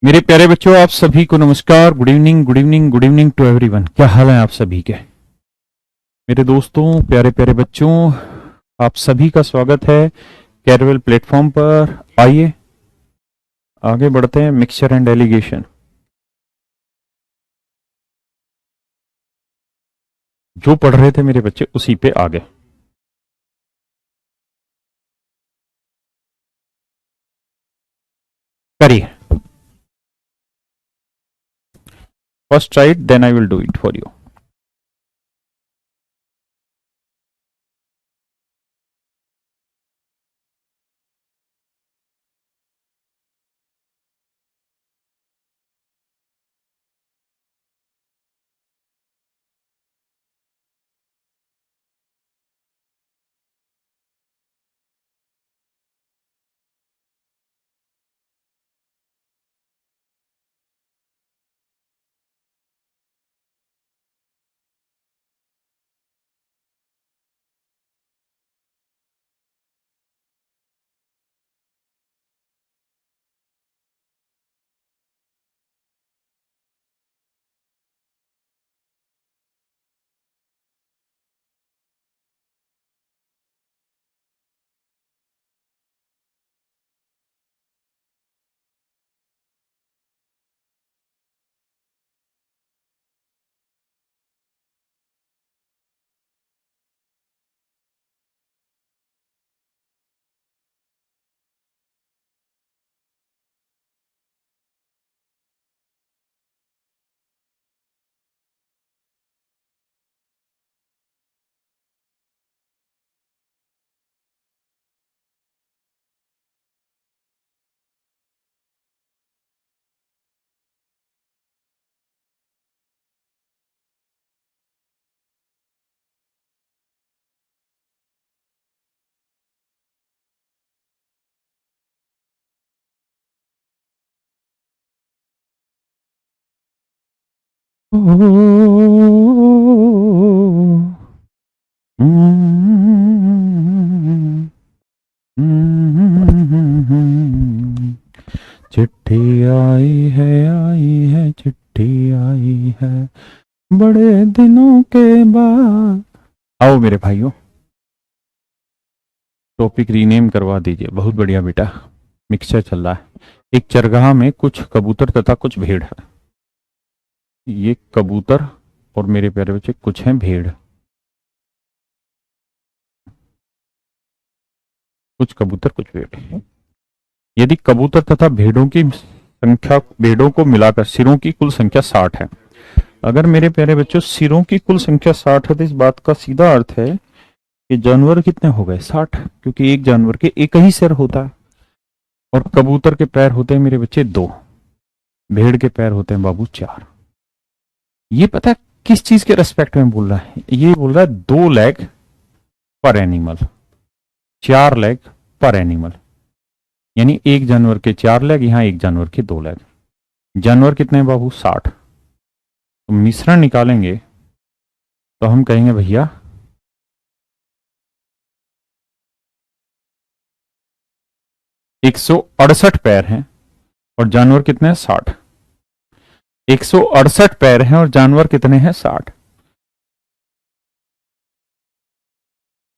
मेरे प्यारे बच्चों, आप सभी को नमस्कार। Good evening, good evening, good evening to everyone. क्या हाल है आप सभी के? मेरे दोस्तों, प्यारे प्यारे बच्चों, आप सभी का स्वागत है कैरवेल प्लेटफॉर्म पर। आइए आगे बढ़ते हैं। मिक्सचर एंड एलिगेशन जो पढ़ रहे थे मेरे बच्चे, उसी पे आगे करिए। First right, then I will do it for you. चिट्ठी आई है, चिट्ठी आई है बड़े दिनों के बाद। आओ मेरे भाइयों, टॉपिक रीनेम करवा दीजिए। बहुत बढ़िया बेटा। मिक्सचर चल रहा है। एक चरगाह में कुछ कबूतर तथा कुछ भेड़ है। ये कबूतर और मेरे प्यारे बच्चे कुछ हैं भेड़। कुछ कबूतर कुछ भेड़। यदि कबूतर तथा भेड़ों की संख्या, भेड़ों को मिलाकर सिरों की कुल संख्या 60 है। अगर मेरे प्यारे बच्चों सिरों की कुल संख्या 60 है, तो इस बात का सीधा अर्थ है कि जानवर कितने हो गए? 60, क्योंकि एक जानवर के एक ही सिर होता है। और कबूतर के पैर होते हैं मेरे बच्चे 2, भेड़ के पैर होते हैं बाबू 4। ये पता है किस चीज के रेस्पेक्ट में बोल रहा है? ये बोल रहा है 2 लेग पर एनिमल, 4 लेग पर एनिमल। यानी एक जानवर के 4 लेग, यहां एक जानवर के 2 लेग। जानवर कितने हैं बाबू? 60। तो मिश्रण निकालेंगे तो हम कहेंगे भैया 168 पैर हैं और जानवर कितने हैं? 60। 168 पैर हैं और जानवर कितने हैं? 60।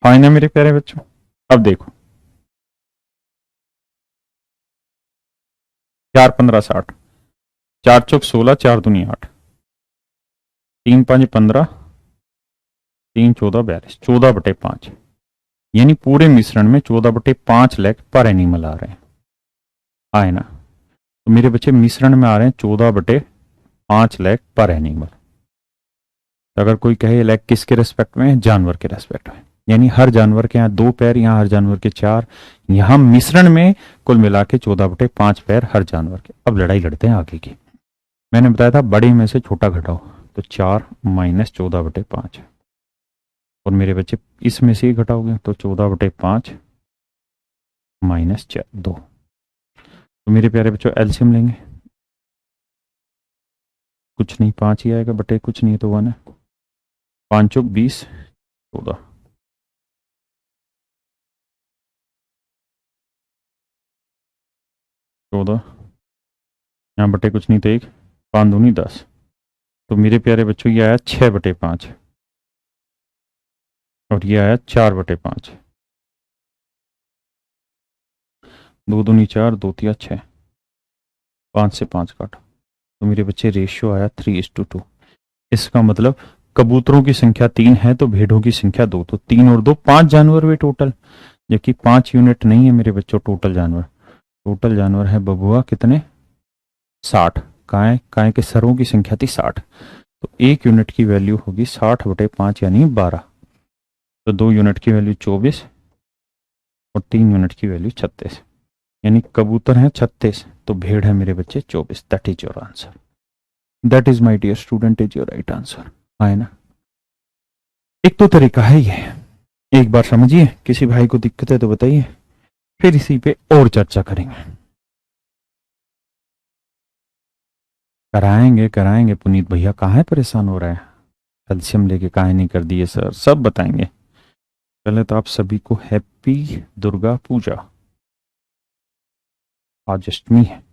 फाइन है मेरे प्यारे बच्चों। अब देखो, 4 15 60, 4 चौक 16, 4 दूनी 8, 3 5 15, 3 14 42, 14/5। यानी पूरे मिश्रण में 14/5 लेग पर एनिमल आ रहे हैं। आए ना? तो मेरे बच्चे मिश्रण में आ रहे हैं 14/5 लेग पर एनिमल। अगर कोई कहे लेग किसके रेस्पेक्ट में? जानवर के रेस्पेक्ट में। यानी हर जानवर के यहाँ 2 पैर, यहाँ हर जानवर के 4, यहाँ मिश्रण में कुल मिला के 14/5 पैर हर जानवर के। अब लड़ाई लड़ते हैं आगे की। मैंने बताया था बड़े में से छोटा घटाओ, तो 4 - 14/5। और मेरे बच्चे इसमें से ही घटाओगे तो 14/5 - 2। तो मेरे प्यारे बच्चों एलसीएम लेंगे। कुछ नहीं, 5 ही आएगा, बटे कुछ नहीं है तो 1 है। 5 चौक 20, 14, यहाँ बटे कुछ नहीं तो 1, 5 दूनी 10। तो मेरे प्यारे बच्चों ये आया 6/5 और ये आया 4/5। 2 दूनी 4, 2 तिया 6, 5 से 5 काटा, तो मेरे बच्चे रेशियो आया 3:2। इसका मतलब कबूतरों की संख्या 3 है तो भेड़ों की संख्या 2, तो 3 और 2 5 जानवर हुए टोटल, जबकि 5 यूनिट नहीं है मेरे बच्चों टोटल जानवर। टोटल जानवर है बबुआ कितने, 60। काय के सरों की संख्या थी 60, तो 1 यूनिट की वैल्यू होगी 60/5 यानी 12। तो 2 यूनिट की वैल्यू 24 और 3 यूनिट की वैल्यू 36, यानी कबूतर हैं 36 तो भेड़ है मेरे बच्चे 24। That is your answer. That is my dear student is your right answer. है ना। एक तो तरीका है ये, एक बार समझिए, किसी भाई को दिक्कत है तो बताइए, फिर इसी पे और चर्चा करेंगे। कराएंगे कराएंगे पुनीत भैया, कहाँ है परेशान हो रहा है, कैल्शियम लेके काहे नहीं कर दिए सर, सब बताएंगे। पहले तो आप सभी को हैप्पी दुर्गा पूजा। आज अष्टमी है।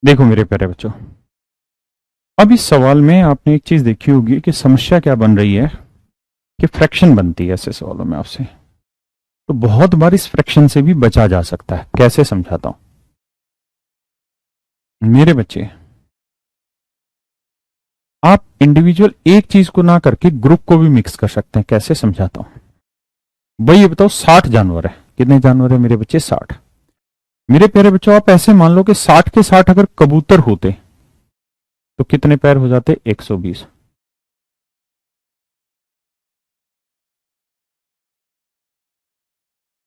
देखो मेरे प्यारे बच्चों, अब इस सवाल में आपने एक चीज देखी होगी कि समस्या क्या बन रही है, कि फ्रैक्शन बनती है ऐसे सवालों में आपसे। तो बहुत बार इस फ्रैक्शन से भी बचा जा सकता है। कैसे समझाता हूं मेरे बच्चे, आप इंडिविजुअल एक चीज को ना करके ग्रुप को भी मिक्स कर सकते हैं। कैसे समझाता हूं भाई, ये बताओ 60 जानवर है, कितने जानवर है मेरे बच्चे 60। मेरे प्यारे बच्चों आप ऐसे मान लो कि 60 के 60 अगर कबूतर होते तो कितने पैर हो जाते, 120।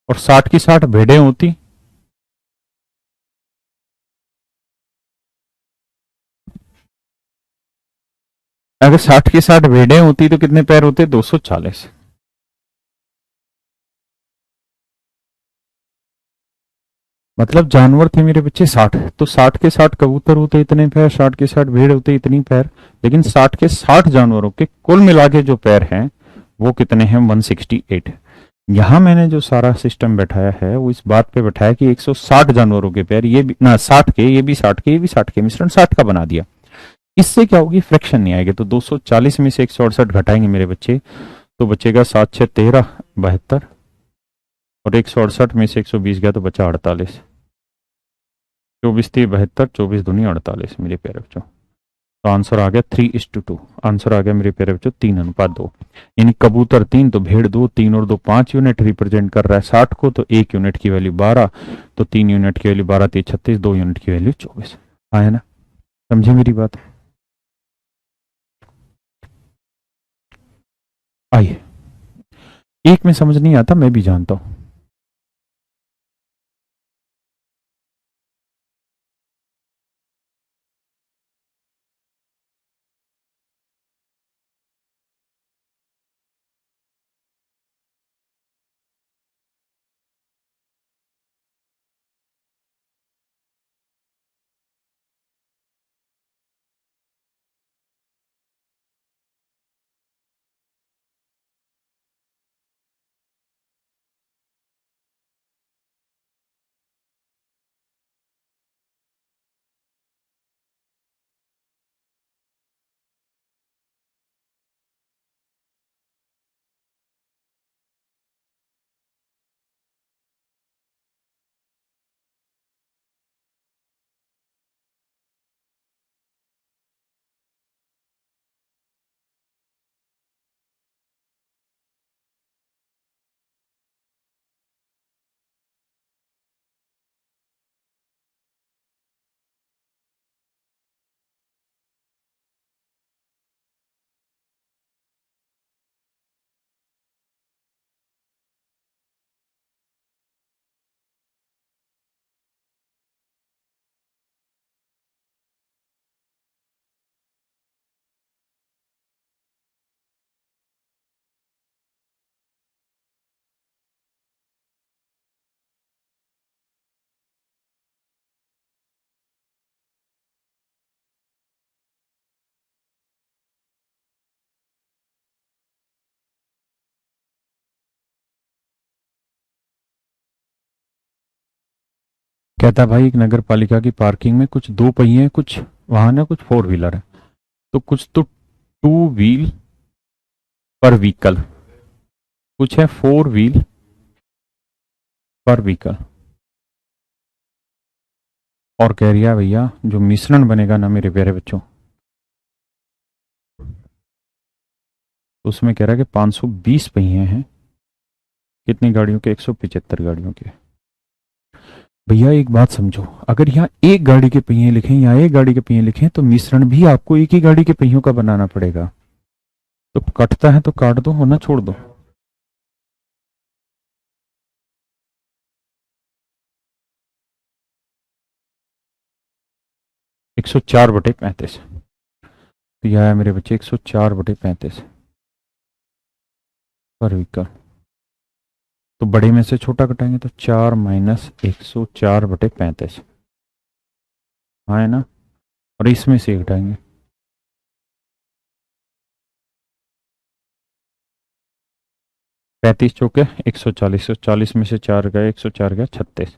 और 60 की 60 भेड़ें होती, अगर 60 की 60 भेड़ें होती तो कितने पैर होते, 240। मतलब जानवर थे मेरे बच्चे 60, तो 60 के 60 कबूतर होते इतने पैर, 60 के 60 भेड़ होते इतनी पैर, लेकिन 60 के 60 जानवरों के कुल मिला के जो पैर हैं वो कितने हैं, 168। यहां मैंने जो सारा सिस्टम बैठाया है वो इस बात पे बैठाया कि 160 जानवरों के पैर, ये भी ना 60 के, ये भी 60 के, ये भी 60 के, मिश्रण 60 का बना दिया। इससे क्या होगी, फ्रैक्शन नहीं आएगी। तो 240 में से 168 घटाएंगे मेरे बच्चे, तो बचेगा 7 6 13 72, और 168 में से 120 गया तो बचा 48। 24 3 72, 24 दूनी 48 मेरे प्यारे बच्चों। तो आंसर आ गया 3:2। आंसर आ गया मेरे प्यारे बच्चों 3:2। यानी कबूतर 3 तो भेड़ 2, 3 और 2 5 यूनिट रिप्रेजेंट कर रहा है 60 को, तो 1 यूनिट की वैल्यू 12, तो 3 यूनिट की वैल्यू 12 3 36, 2 यूनिट की वैल्यू 24। हाँ है ना, समझे मेरी बात। आइए, एक में समझ नहीं आता मैं भी जानता हूं। कहता भाई एक नगर पालिका की पार्किंग में कुछ दो पहिए कुछ वाहन है, कुछ फोर व्हीलर है, तो कुछ तो टू व्हील पर व्हीकल, कुछ है फोर व्हील पर व्हीकल। और कह रिया भैया जो मिश्रण बनेगा ना मेरे प्यारे बच्चों, उसमें कह रहा है कि 520 पहिए हैं, कितनी गाड़ियों के? 175 गाड़ियों के। भैया एक बात समझो, अगर यहाँ एक गाड़ी के पहिए लिखें या एक गाड़ी के पहिए लिखें तो मिश्रण भी आपको एक ही गाड़ी के पहियों का बनाना पड़ेगा। तो कटता है तो काट दो, वरना छोड़ दो। 104/35। तो यह है मेरे बच्चे 104/35 पर व्हीकल। तो बड़े में से छोटा कटाएंगे तो 4 माइनस 104/35। हाँ है ना? और इसमें से घटाएंगे 35 चौके 140, 140 में से 4 गए, 104 गया 36।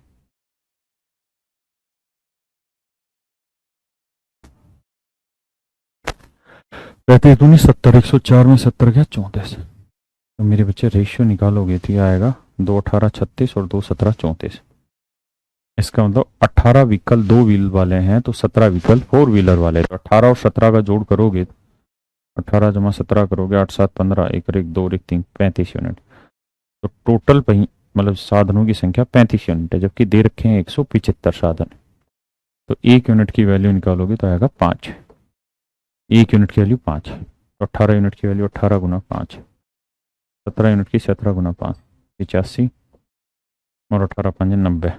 35 दूनी 70, 104 में 70 गया 34। तो मेरे बच्चे रेशियो निकालोगे तो ये आएगा 2 18 36 और 2 17 34। इसका मतलब 18 व्हीकल दो व्हील वाले हैं तो 17 व्हीकल फोर व्हीलर वाले, तो 18 और 17 का जोड़ करोगे, 18 जमा 17 करोगे, 8 7 15, एक और एक दो और एक तीन, 35 यूनिट। तो टोटल मतलब साधनों की संख्या 35 यूनिट है, जबकि दे रखे हैं 175 साधन। तो एक यूनिट की वैल्यू निकालोगे तो आएगा 5। एक यूनिट की वैल्यू 5। तो 18 यूनिट की वैल्यू 18 गुना 5, 17 यूनिट की 17 गुना 5, 85, और 18 5 90।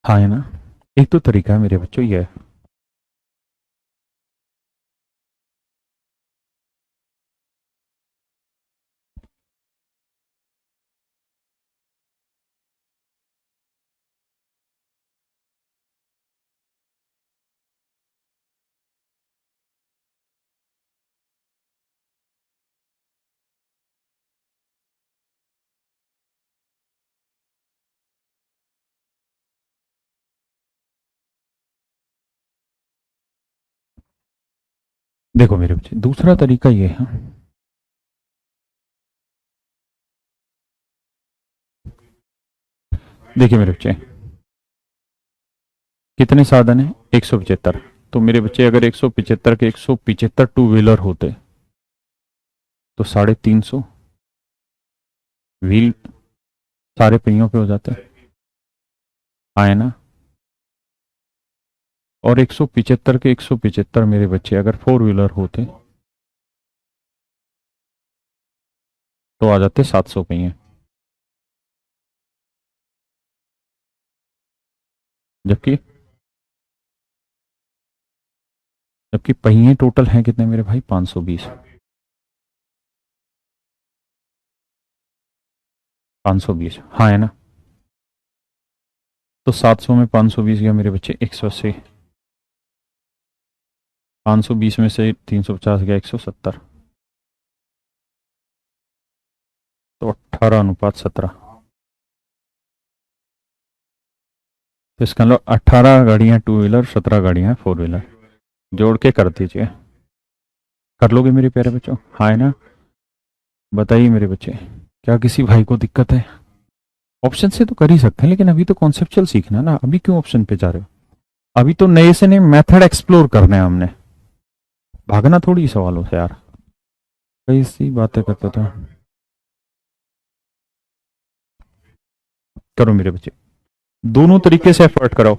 हाँ है ना? एक तो तरीका है मेरे बच्चों ये है। देखो मेरे बच्चे, दूसरा तरीका ये है। देखिए मेरे बच्चे, कितने साधन है? 175। तो मेरे बच्चे अगर 175 के 175 टू व्हीलर होते तो 350 व्हील सारे पहियों पे हो जाते। आए ना? और 175 के 175 मेरे बच्चे अगर फोर व्हीलर होते तो आ जाते 700 पहिए। जबकि जबकि पहिए टोटल हैं कितने मेरे भाई? 520। 520 हाँ है ना? तो 700 में 520 गया मेरे बच्चे 180। 520 में से 350 गया 170। तो 18:17। तो इसका मतलब 18 गाड़ियां टू व्हीलर, 17 गाड़ियां फोर व्हीलर। जोड़ के कर दीजिए। कर लोगे मेरे प्यारे बच्चों? हाँ है ना? बताइए मेरे बच्चे, क्या किसी भाई को दिक्कत है? ऑप्शन से तो कर ही सकते हैं, लेकिन अभी तो कॉन्सेप्चुअल सीखना है ना, अभी क्यों ऑप्शन पे जा रहे हो? अभी तो नए से नए मेथड एक्सप्लोर करने हैं हमने, भागना थोड़ी सवालों से यार। कई सी बातें करते थे। करो मेरे बच्चे, दोनों तरीके से एफर्ट कराओ।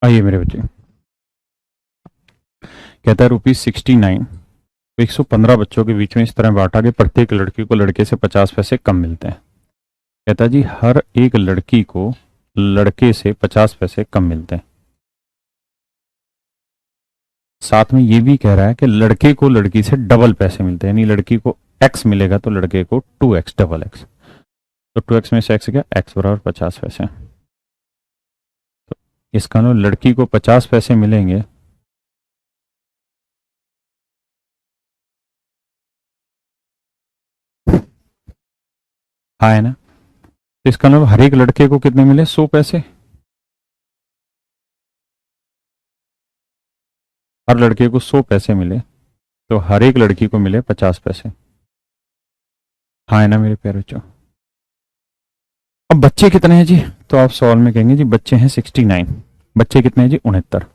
आइए मेरे बच्चे, कहता है ₹69, तो 115 बच्चों के बीच में इस तरह बांटा कि प्रत्येक लड़की को लड़के से 50 पैसे कम मिलते हैं। कहता है जी हर एक लड़की को लड़के से 50 पैसे कम मिलते हैं। साथ में ये भी कह रहा है कि लड़के को लड़की से डबल पैसे मिलते हैं, यानी लड़की को x मिलेगा तो लड़के को 2x, डबल x। तो 2x में से x क्या, x बराबर 50 पैसे। तो इसका मतलब लड़की को 50 पैसे मिलेंगे हाँ है ना। तो इसका मतलब हर एक लड़के को कितने मिले, 100 पैसे। हर लड़के को 100 पैसे मिले तो हर एक लड़की को मिले 50 पैसे। हाँ है ना मेरे प्यारे बच्चों। अब बच्चे कितने हैं जी, तो आप सवाल में कहेंगे जी बच्चे हैं 69। बच्चे कितने हैं जी, 69।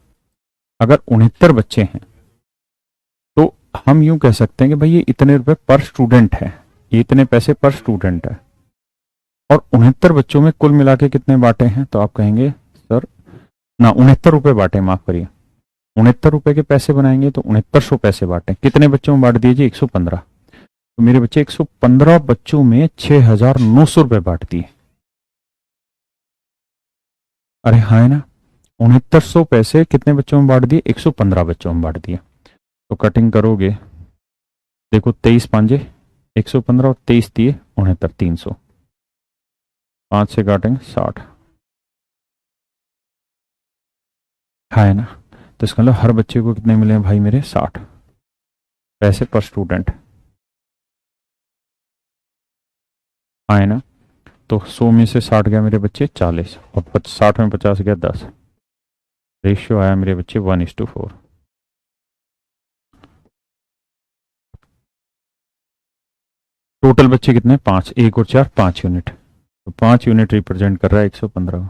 अगर 69 बच्चे हैं तो हम यूं कह सकते हैं कि भाई ये इतने रुपए पर स्टूडेंट है, ये इतने पैसे पर स्टूडेंट है। और 69 बच्चों में कुल मिला के कितने बांटे हैं, तो आप कहेंगे सर ना 69 रुपए बांटे, माफ करिए 69 रुपए के पैसे बनाएंगे तो 6900 पैसे बांटे। कितने बच्चों में बांट दिए जी, 115। तो मेरे बच्चे 115 बच्चों में 6900 रुपए बांट दिए। अरे हाँ है ना, 6900 पैसे कितने बच्चों में बांट दिए, 115 बच्चों में बांट दिए। तो कटिंग करोगे, देखो 23 पांजे 115 और 23 दिए 69, 300। 5 से काटेंगे 60। हाँ है ना। तो इसका मतलब हर बच्चे को कितने मिले हैं भाई मेरे, 60 पैसे पर स्टूडेंट। हाँ है ना। तो 100 में से 60 गया मेरे बच्चे 40, और 60 में 50 गया 10। रेशियो आया मेरे बच्चे 1:4। टोटल बच्चे कितने, 5, 1 और 4 5 यूनिट। तो 5 यूनिट रिप्रेजेंट कर रहा है 115।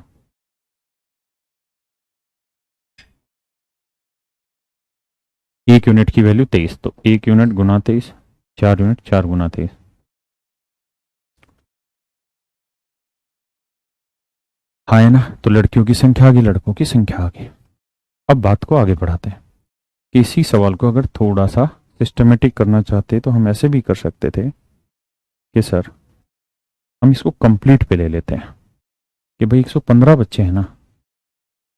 1 यूनिट की वैल्यू 23, तो 1 यूनिट गुना 23, 4 यूनिट 4 गुना 23। हाँ है ना। तो लड़कियों की संख्या आ गई, लड़कों की संख्या आ गई। अब बात को आगे बढ़ाते हैं कि इसी सवाल को अगर थोड़ा सा सिस्टमेटिक करना चाहते तो हम ऐसे भी कर सकते थे कि सर हम इसको कंप्लीट पे ले लेते हैं कि भाई 115 बच्चे हैं ना।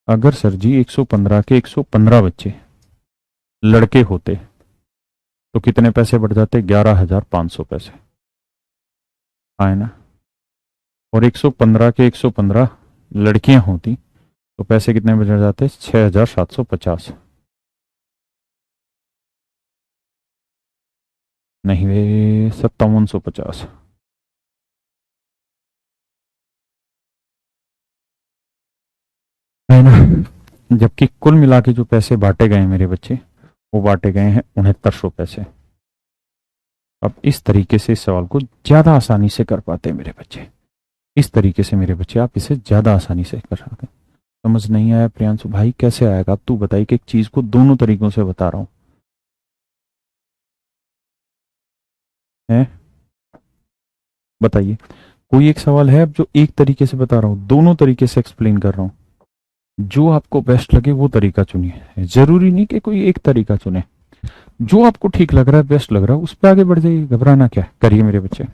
अगर सर जी 115 के 115 बच्चे लड़के होते तो कितने पैसे बढ़ जाते, 11,500 पैसे। हाँ है ना। और 115 के 115 लड़कियां होती तो पैसे कितने बढ़ जाते, 6,750। नहीं वे, 5750। है ना। जबकि कुल मिला के जो पैसे बांटे गए हैं मेरे बच्चे, वो बांटे गए हैं 6900 पैसे। अब इस तरीके से इस सवाल को ज्यादा आसानी से कर पाते हैं मेरे बच्चे। इस तरीके से मेरे बच्चे आप इसे ज्यादा आसानी से कर सकते हैं। समझ नहीं आया प्रियांशु भाई, कैसे आएगा, अब तू बताइए कि एक चीज को दोनों तरीकों से बता रहा हूं है। बताइए, कोई एक सवाल है अब जो एक तरीके से बता रहा हूं, दोनों तरीके से एक्सप्लेन कर रहा हूं। जो आपको बेस्ट लगे वो तरीका चुनिए, जरूरी नहीं कि कोई एक तरीका चुने। जो आपको ठीक लग रहा है, बेस्ट लग रहा है, उस पर आगे बढ़ जाइए, घबराना क्या है, करिए मेरे बच्चे।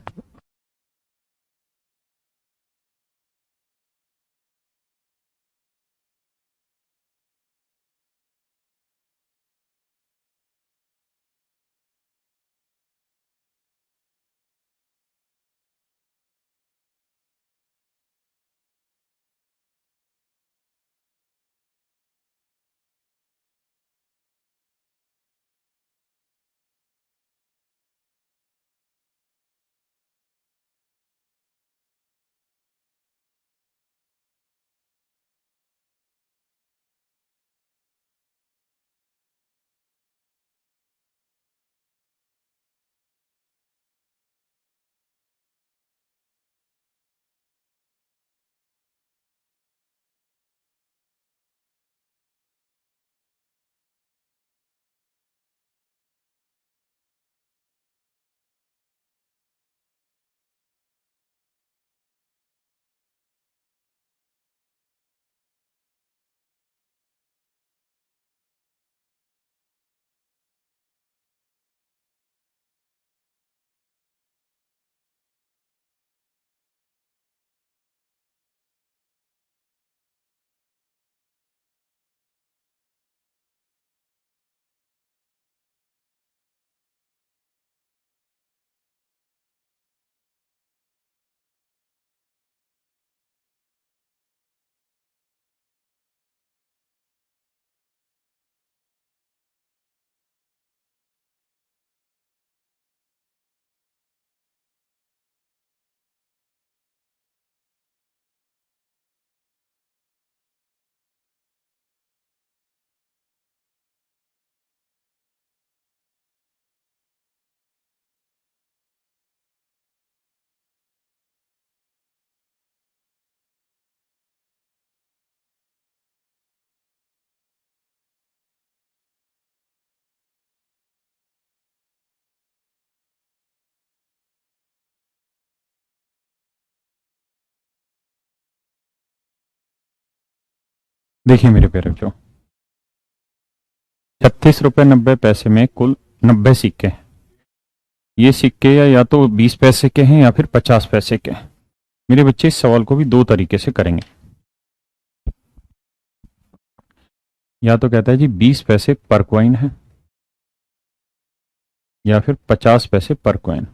देखिए मेरे प्यारे बच्चों, 36 रुपए 90 पैसे में कुल 90 सिक्के हैं। ये सिक्के या तो 20 पैसे के हैं या फिर 50 पैसे के हैं। मेरे बच्चे इस सवाल को भी दो तरीके से करेंगे। या तो कहता है जी 20 पैसे पर कॉइन है, या फिर 50 पैसे पर कॉइन।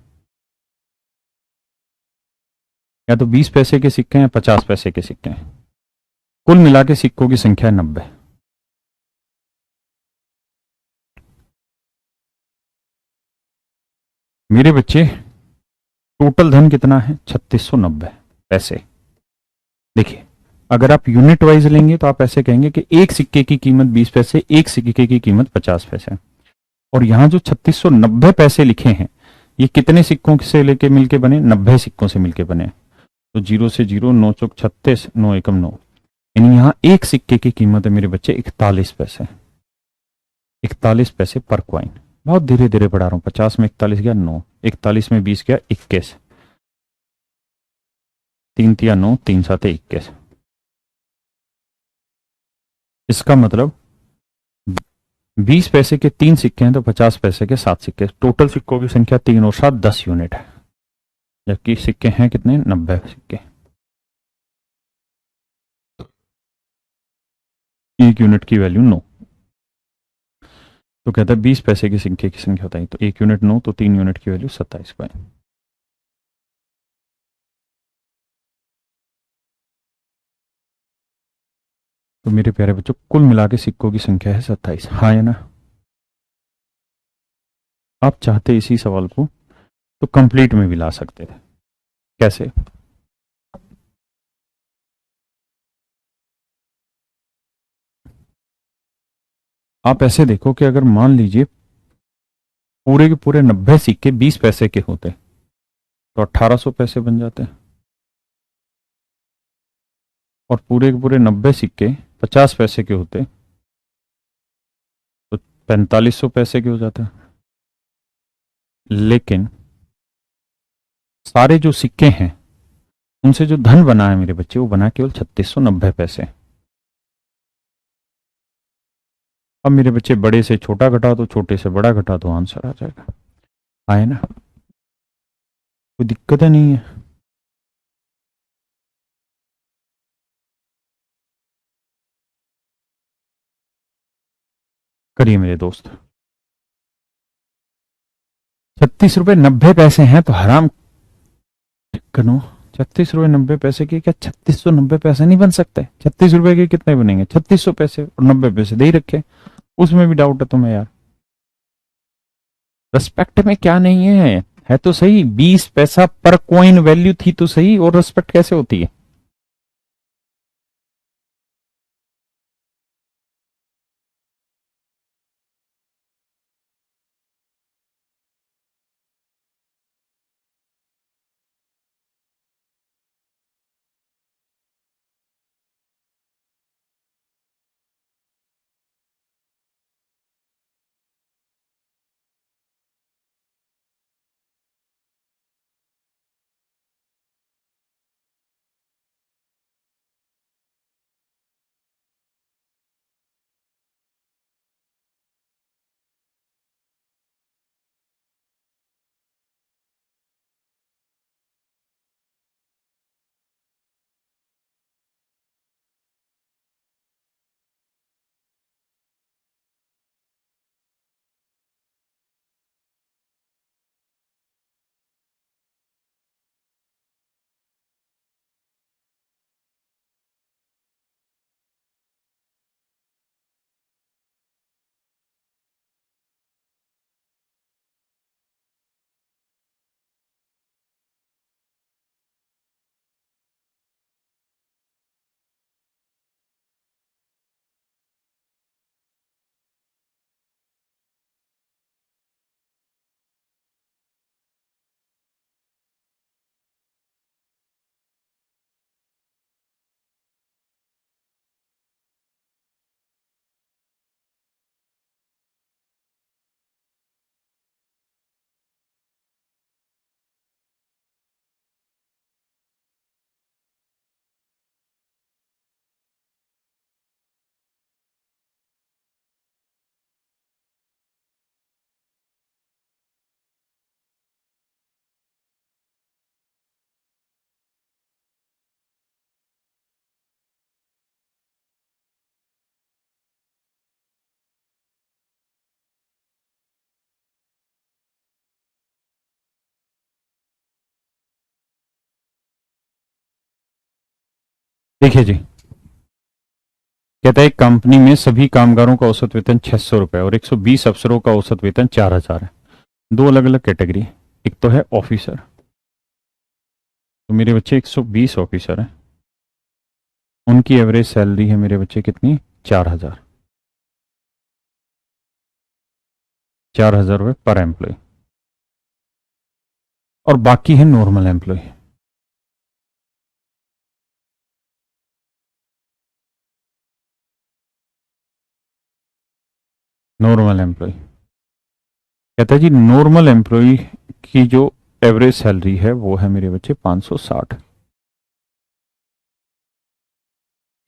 या तो 20 पैसे के सिक्के हैं, 50 पैसे के सिक्के हैं। कुल मिला के सिक्कों की संख्या है 90। मेरे बच्चे, टोटल धन कितना है? 3690 पैसे। देखिए, अगर आप यूनिट वाइज लेंगे तो आप ऐसे कहेंगे कि एक सिक्के की कीमत 20 पैसे, एक सिक्के की कीमत 50 पैसे। और यहां जो 3690 पैसे लिखे हैं, ये कितने सिक्कों से लेके मिलके बने? 90 सिक्कों से मिलके बने। तो 0 से 0, 9 चौक 36, 9 एकम 9। यानी यहां एक सिक्के की कीमत है मेरे बच्चे 41 पैसे। 41 पैसे पर क्वाइन। बहुत धीरे धीरे बढ़ा रहा हूं। 50 में 41 गया 9, 41 में 20 गया 21, 3 तिया 9, 3 7 21। इसका मतलब 20 पैसे के 3 सिक्के हैं तो 50 पैसे के 7 सिक्के। टोटल सिक्कों की संख्या 3 और 7 10 यूनिट है। जबकि सिक्के हैं कितने? 90 सिक्के। 1 यूनिट की वैल्यू 9। तो कहता है 20 पैसे के सिक्के की संख्या बताइए। तो 1 यूनिट 9, तो 3 यूनिट की वैल्यू 27 पाए। तो मेरे प्यारे बच्चों, कुल मिला के सिक्कों की संख्या है 27। हाँ या ना? आप चाहते इसी सवाल को तो कंप्लीट में भी ला सकते थे। कैसे? आप ऐसे देखो कि अगर मान लीजिए पूरे के पूरे 90 सिक्के 20 पैसे के होते तो 1800 पैसे बन जाते हैं। और पूरे के पूरे 90 सिक्के 50 पैसे के होते तो 4500 पैसे के हो जाते हैं। लेकिन सारे जो सिक्के हैं उनसे जो धन बना है मेरे बच्चे, वो बना केवल 3690 पैसे। अब मेरे बच्चे, बड़े से छोटा घटा दो, छोटे से बड़ा घटा दो, आंसर आ जाएगा। आए ना? कोई दिक्कत है नहीं है? करिए मेरे दोस्त। 36 रुपए 90 पैसे हैं तो हराम करो। 36 रुपए 90 पैसे के क्या 3690 पैसे नहीं बन सकते? 36 रुपए के कितने बनेंगे? 3600 पैसे, और 90 पैसे दे ही रखे। उसमें भी डाउट है तुम्हें यार? रेस्पेक्ट में क्या नहीं है तो सही। 20 पैसा पर कॉइन वैल्यू थी तो सही, और रेस्पेक्ट कैसे होती है? देखिए जी, कहता है एक कंपनी में सभी कामगारों का औसत वेतन 600 रुपए और 120 अफसरों का औसत वेतन 4000 है। दो अलग अलग कैटेगरी, एक तो है ऑफिसर, तो मेरे बच्चे 120 ऑफिसर हैं, उनकी एवरेज सैलरी है मेरे बच्चे कितनी, 4000, 4000 रुपये पर एम्प्लॉय। और बाकी है नॉर्मल एम्प्लॉय। नॉर्मल एम्प्लॉय कहता है जी, नॉर्मल एम्प्लॉय की जो एवरेज सैलरी है वो है मेरे बच्चे 560।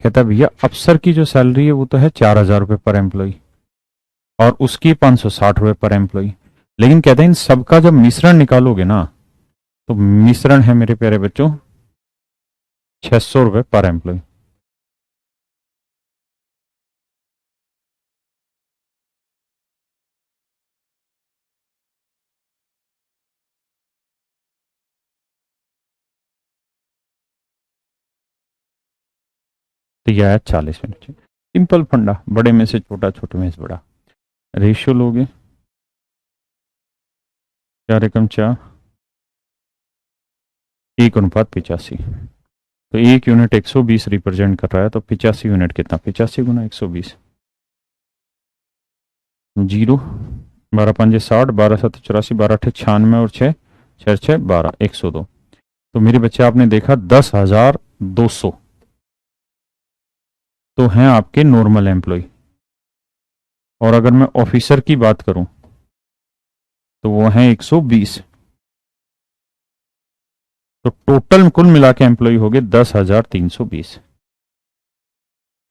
कहता है भैया अफसर की जो सैलरी है वो तो है 4000 रुपये पर एम्प्लॉय और उसकी 560 रुपये पर एम्प्लॉय। लेकिन कहते हैं इन सबका जब मिश्रण निकालोगे ना, तो मिश्रण है मेरे प्यारे बच्चों 600 रुपये पर एम्प्लॉय। तो यह है 40 मिनट। सिंपल फंडा, बड़े में से छोटा, छोटे में से बड़ा। रेशियो लोगे, 4 एकम 4, 1:85। तो 1 यूनिट 120 रिप्रेजेंट कर रहा है, तो 85 यूनिट कितना, 85 × 120, 0, 12×5 = 60, 12×7 = 84, 12×8 = 96 और 6×6 = 12, 102। तो मेरे बच्चे आपने देखा 10,200 तो हैं आपके नॉर्मल एम्प्लॉय। और अगर मैं ऑफिसर की बात करूं तो वो हैं 120। तो टोटल कुल मिला के एम्प्लॉय हो गए 10,320।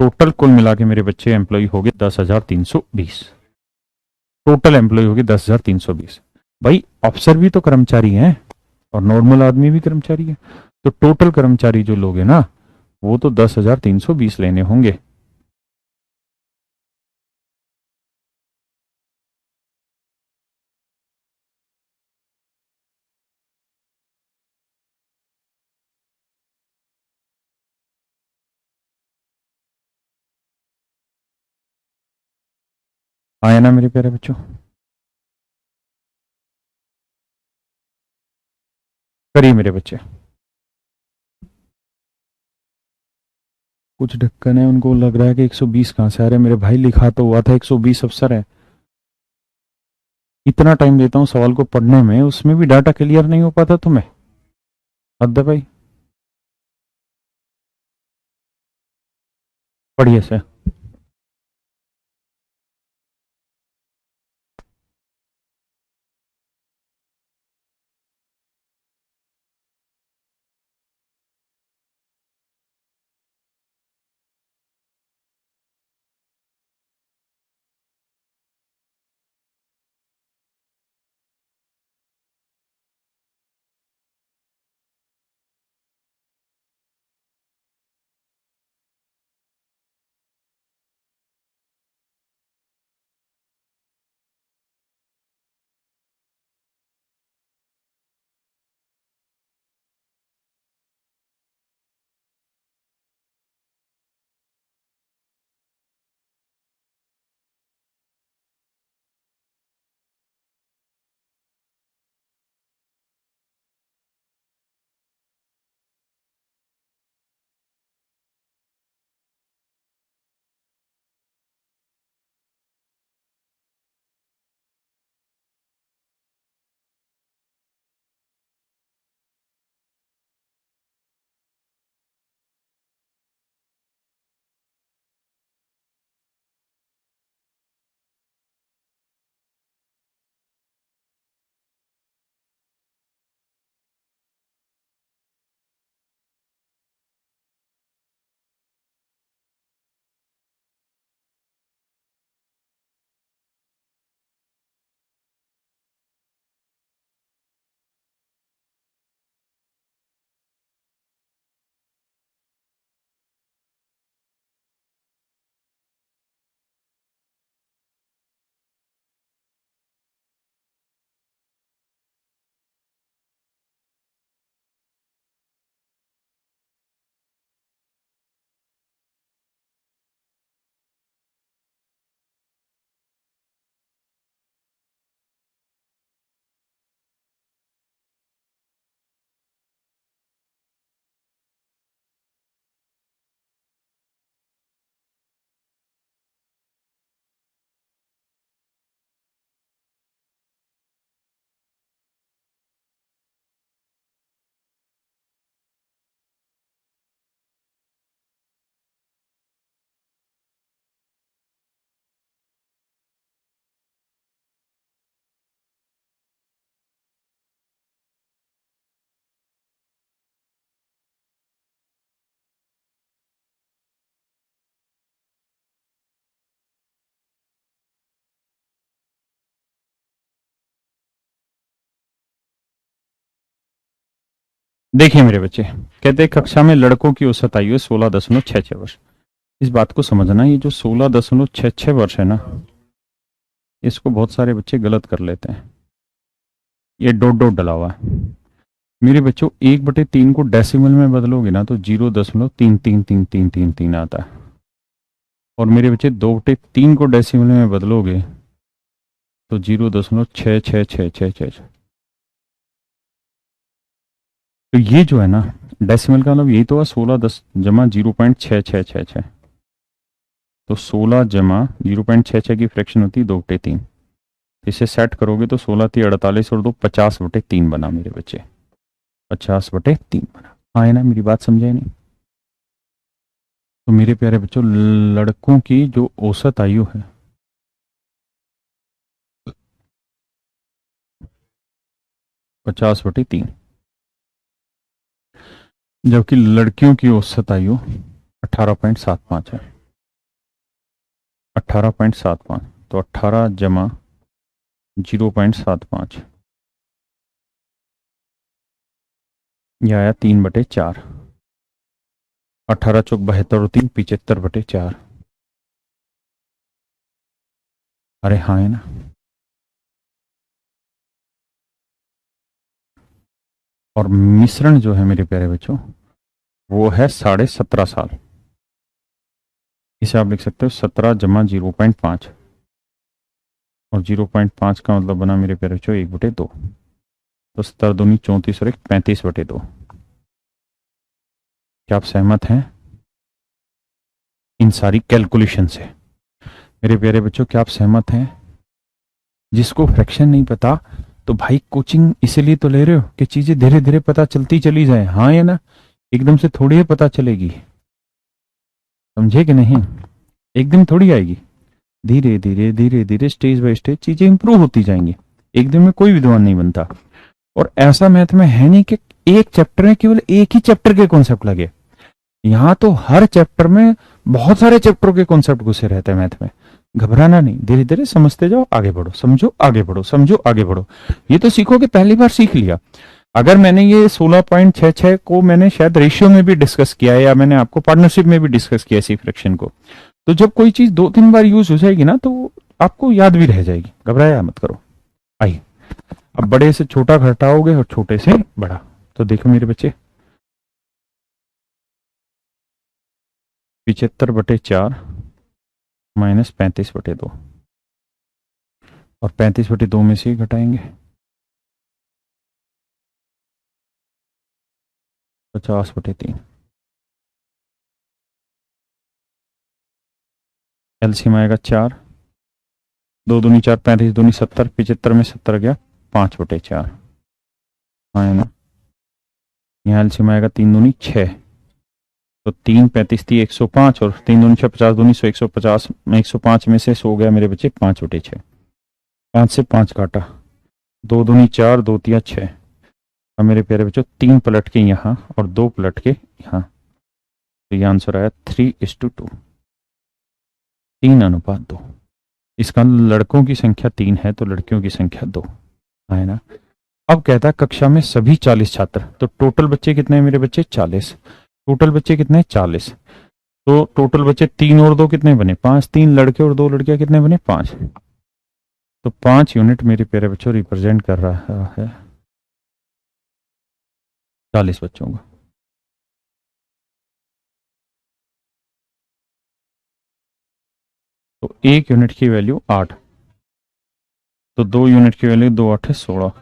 टोटल कुल मिला के मेरे बच्चे एम्प्लॉय हो गए 10,320। टोटल एम्प्लॉय हो गए 10,320। भाई अफसर भी तो कर्मचारी हैं और नॉर्मल आदमी भी कर्मचारी है, तो टोटल कर्मचारी जो लोग हैं ना, वो तो 10,320 लेने होंगे। आया ना मेरे प्यारे बच्चों? करिए मेरे बच्चे। कुछ ढक्कन है, उनको लग रहा है कि 120 कहां से आ रहे हैं। मेरे भाई लिखा तो हुआ था 120 अफसर है। इतना टाइम देता हूँ सवाल को पढ़ने में, उसमें भी डाटा क्लियर नहीं हो पाता तुम्हें? हद है भाई। पढ़िए से। देखिए मेरे बच्चे, कहते हैं कक्षा में लड़कों की औसत आयु है 16.66 वर्ष। इस बात को समझना, ये जो 16.66 वर्ष है ना, इसको बहुत सारे बच्चे गलत कर लेते हैं। ये डॉट डॉट डला हुआ है मेरे बच्चों। 1/3 को डेसिमल में बदलोगे ना तो 0.33333 आता है। और मेरे बच्चे 2/3 को डेसिमल में बदलोगे तो 0.666666। तो ये जो है ना डेसिमल का मतलब यही तो है, 16 जमा 0.6666। तो 16 जमा 0.66 की फ्रैक्शन होती है 2/3। इसे सेट करोगे तो 16×3 = 48 और 2 50/3 बना मेरे बच्चे, 50/3 बना। हाँ है ना, मेरी बात समझे नहीं? तो मेरे प्यारे बच्चों, लड़कों की जो औसत आयु है 50/3, जबकि लड़कियों की औसत आयु 18.75 है। 18.75, तो 18 जमा 0.75, यह आया 3/4। 18 चौक 72 और 3 75/4। अरे हाँ है ना। और मिश्रण जो है मेरे प्यारे बच्चों वो है 17.5 साल। इसे आप लिख सकते हो 17 जमा 0.5, और 0.5 का मतलब बना मेरे प्यारे बच्चों 1/2। तो 17 दूनी 34 और 1 35/2। क्या आप सहमत हैं इन सारी कैलकुलेशन से? मेरे प्यारे बच्चों, क्या आप सहमत हैं? जिसको फ्रैक्शन नहीं पता तो भाई कोचिंग इसीलिए तो ले रहे हो कि चीजें धीरे धीरे पता चलती चली जाए। हाँ या ना? एकदम से थोड़ी ही पता चलेगी, समझे कि नहीं? एक दिन थोड़ी आएगी, धीरे धीरे धीरे धीरे स्टेज बाय स्टेज चीजें इंप्रूव होती जाएंगी। एक दिन में कोई विद्वान नहीं बनता। और ऐसा मैथ में है नहीं कि एक चैप्टर में केवल एक ही चैप्टर के कॉन्सेप्ट लगे। यहाँ तो हर चैप्टर में बहुत सारे चैप्टरों के कॉन्सेप्ट घुसे रहते हैं मैथ में। घबराना नहीं, धीरे धीरे समझते जाओ, आगे बढ़ो, समझो आगे बढ़ो, समझो आगे बढ़ो। ये तो सीखोगे, पहली बार सीख लिया। अगर मैंने ये 16.66 को मैंने शायद रेशियो में भी डिस्कस किया है, या मैंने आपको पार्टनरशिप में भी डिस्कस किया इसी फ्रैक्शन को, तो जब कोई चीज 2-3 बार यूज हो जाएगी ना तो आपको याद भी रह जाएगी। घबराया मत करो। आइए, अब बड़े से छोटा घटाओगे और छोटे से बड़ा। तो देखो मेरे बच्चे, 75/4 माइनस 35/2, और 35/2 में से ही घटाएंगे 50/3। एलसीएम आएगा 4, 2 दूनी 4, 35 दूनी 70, 75 में 70 गया 5/4। हाँ है ना? यहाँ एलसीएम आएगा 3 दूनी 6, तो 3 35 थी 105, और 3 दूनी 6 50 दूनी 100, 150 में 105 में से सो गया मेरे बच्चे 5/6। 5 से 5 काटा, 2 दूनी 4, 2 तिया 6। अब मेरे प्यारे बच्चों 3 पलट के यहाँ और 2 पलट के यहाँ, तो ये आंसर आया 3:2, 3:2। इसका लड़कों की संख्या 3 है तो लड़कियों की संख्या 2 है ना। अब कहता है कक्षा में सभी 40 छात्र, तो टोटल बच्चे कितने हैं मेरे बच्चे? 40। टोटल बच्चे कितने हैं? 40। तो टोटल बच्चे 3 और 2 कितने बने? 5। 3 लड़के और 2 लड़कियां कितने बने? 5। तो 5 यूनिट मेरे प्यारे बच्चों रिप्रेजेंट कर रहा है 40 बच्चों को। तो 1 यूनिट की वैल्यू 8, तो 2 यूनिट की वैल्यू 2 8 है 16।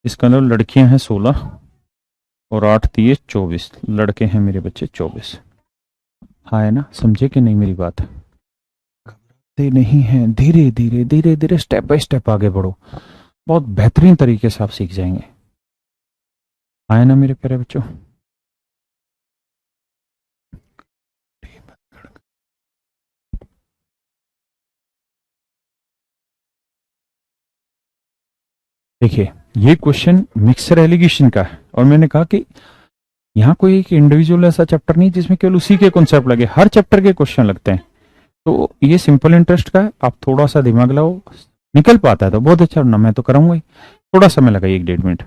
इसका मतलब लड़कियां हैं 16 और 8 दिए 24, लड़के हैं मेरे बच्चे 24। हाँ है ना? समझे कि नहीं मेरी बात? घबराते नहीं है, धीरे धीरे धीरे धीरे स्टेप बाय स्टेप आगे बढ़ो, बहुत बेहतरीन तरीके से आप सीख जाएंगे। हाँ है ना मेरे प्यारे बच्चों? देखिए, ये क्वेश्चन मिक्सर एलिगेशन का है, और मैंने कहा कि यहाँ कोई एक इंडिविजुअल ऐसा चैप्टर नहीं जिसमें केवल उसी के कॉन्सेप्ट लगे, हर चैप्टर के क्वेश्चन लगते हैं। तो ये सिंपल इंटरेस्ट का है, आप थोड़ा सा दिमाग लगाओ, निकल पाता है तो बहुत अच्छा, ना मैं तो कराऊंगा ही। थोड़ा समय लगा, 1-1.5 मिनट।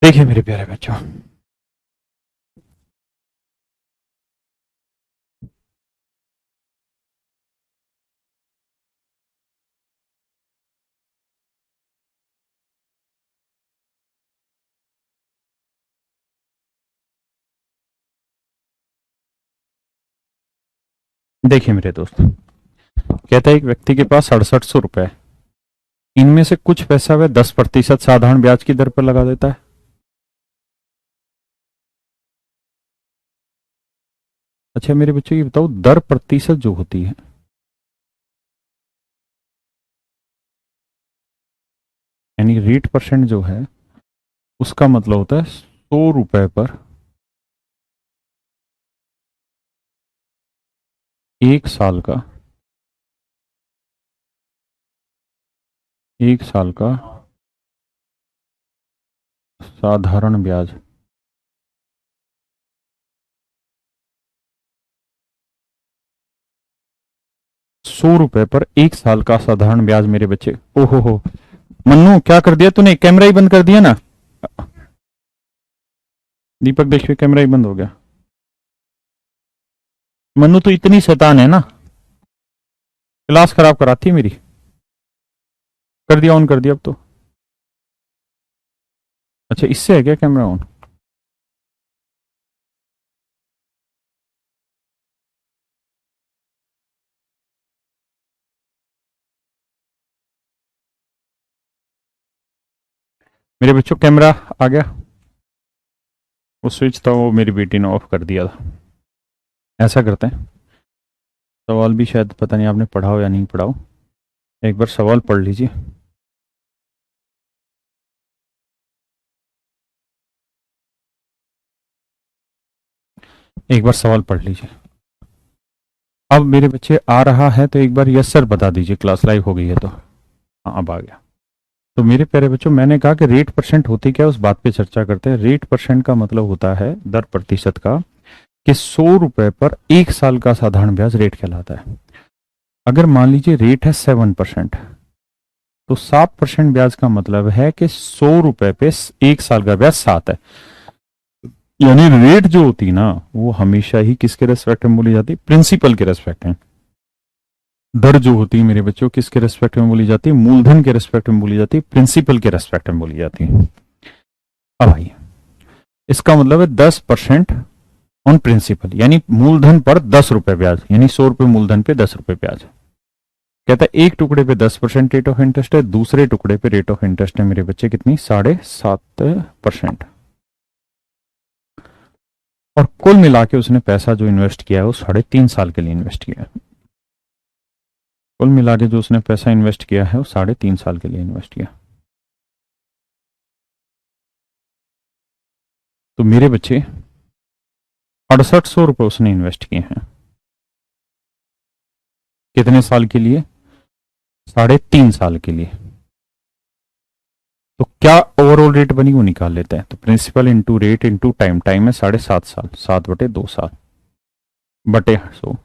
देखिए मेरे प्यारे बच्चों, देखिए मेरे दोस्त, कहता है एक व्यक्ति के पास 6800 रुपए है। इनमें से कुछ पैसा वह 10% साधारण ब्याज की दर पर लगा देता है। अच्छा मेरे बच्चों, ये बताओ दर प्रतिशत जो होती है, यानी रेट परसेंट जो है, उसका मतलब होता है 100 रुपए पर 1 साल का, 1 साल का साधारण ब्याज। 100 रुपए पर 1 साल का साधारण ब्याज मेरे बच्चे। ओहो हो, मन्नू क्या कर दिया तूने, कैमरा ही बंद कर दिया ना। दीपक देखिए कैमरा ही बंद हो गया। मन्नू तो इतनी शैतान है ना, क्लास खराब कराती है मेरी। कर दिया ऑन, कर दिया अब तो। अच्छा इससे है क्या कैमरा ऑन? मेरे बच्चों कैमरा आ गया। वो स्विच था, वो मेरी बेटी ने ऑफ कर दिया था। ऐसा करते हैं, सवाल भी शायद पता नहीं आपने पढ़ा हो या नहीं पढ़ा हो, एक बार सवाल पढ़ लीजिए। एक बार सवाल पढ़ लीजिए। अब मेरे बच्चे आ रहा है तो एक बार यस सर बता दीजिए, क्लास लाइव हो गई है तो। हाँ अब आ गया। तो मेरे प्यारे बच्चों, मैंने कहा कि रेट परसेंट होती क्या है उस बात पे चर्चा करते हैं। रेट परसेंट का मतलब होता है दर प्रतिशत का, कि 100 रुपए पर 1 साल का साधारण ब्याज रेट कहलाता है। अगर मान लीजिए रेट है 7%, तो 7% ब्याज का मतलब है कि 100 रुपए पे 1 साल का ब्याज 7 है। यानी रेट जो होती है ना, वो हमेशा ही किसके रेस्पेक्ट में बोली जाती है? प्रिंसिपल के रेस्पेक्ट में। दर जो होती है मेरे बच्चों किसके रेस्पेक्ट में बोली जाती है? मूलधन के रेस्पेक्ट में बोली जाती है, प्रिंसिपल के रेस्पेक्ट में बोली जाती है। अब आइए, इसका मतलब है 10% ऑन प्रिंसिपल, यानी मूलधन पर 10 रुपए ब्याज, यानी 100 रुपए मूलधन पे 10 रुपए ब्याज। कहता है एक टुकड़े पे 10% रेट ऑफ इंटरेस्ट है, दूसरे टुकड़े पे रेट ऑफ इंटरेस्ट है मेरे बच्चे कितनी? 7.5%। और कुल मिला के उसने पैसा जो इन्वेस्ट किया है वो 3.5 साल के लिए इन्वेस्ट किया है। कुल मिला के जो उसने पैसा इन्वेस्ट किया है वो 3.5 साल के लिए इन्वेस्ट किया। तो मेरे बच्चे 6800 रुपए उसने इन्वेस्ट किए हैं। कितने साल के लिए? 3.5 साल के लिए। तो क्या ओवरऑल रेट बनी वो निकाल लेते हैं। तो principal into rate into time, time है 7.5 साल, 7/2 साल बटे 100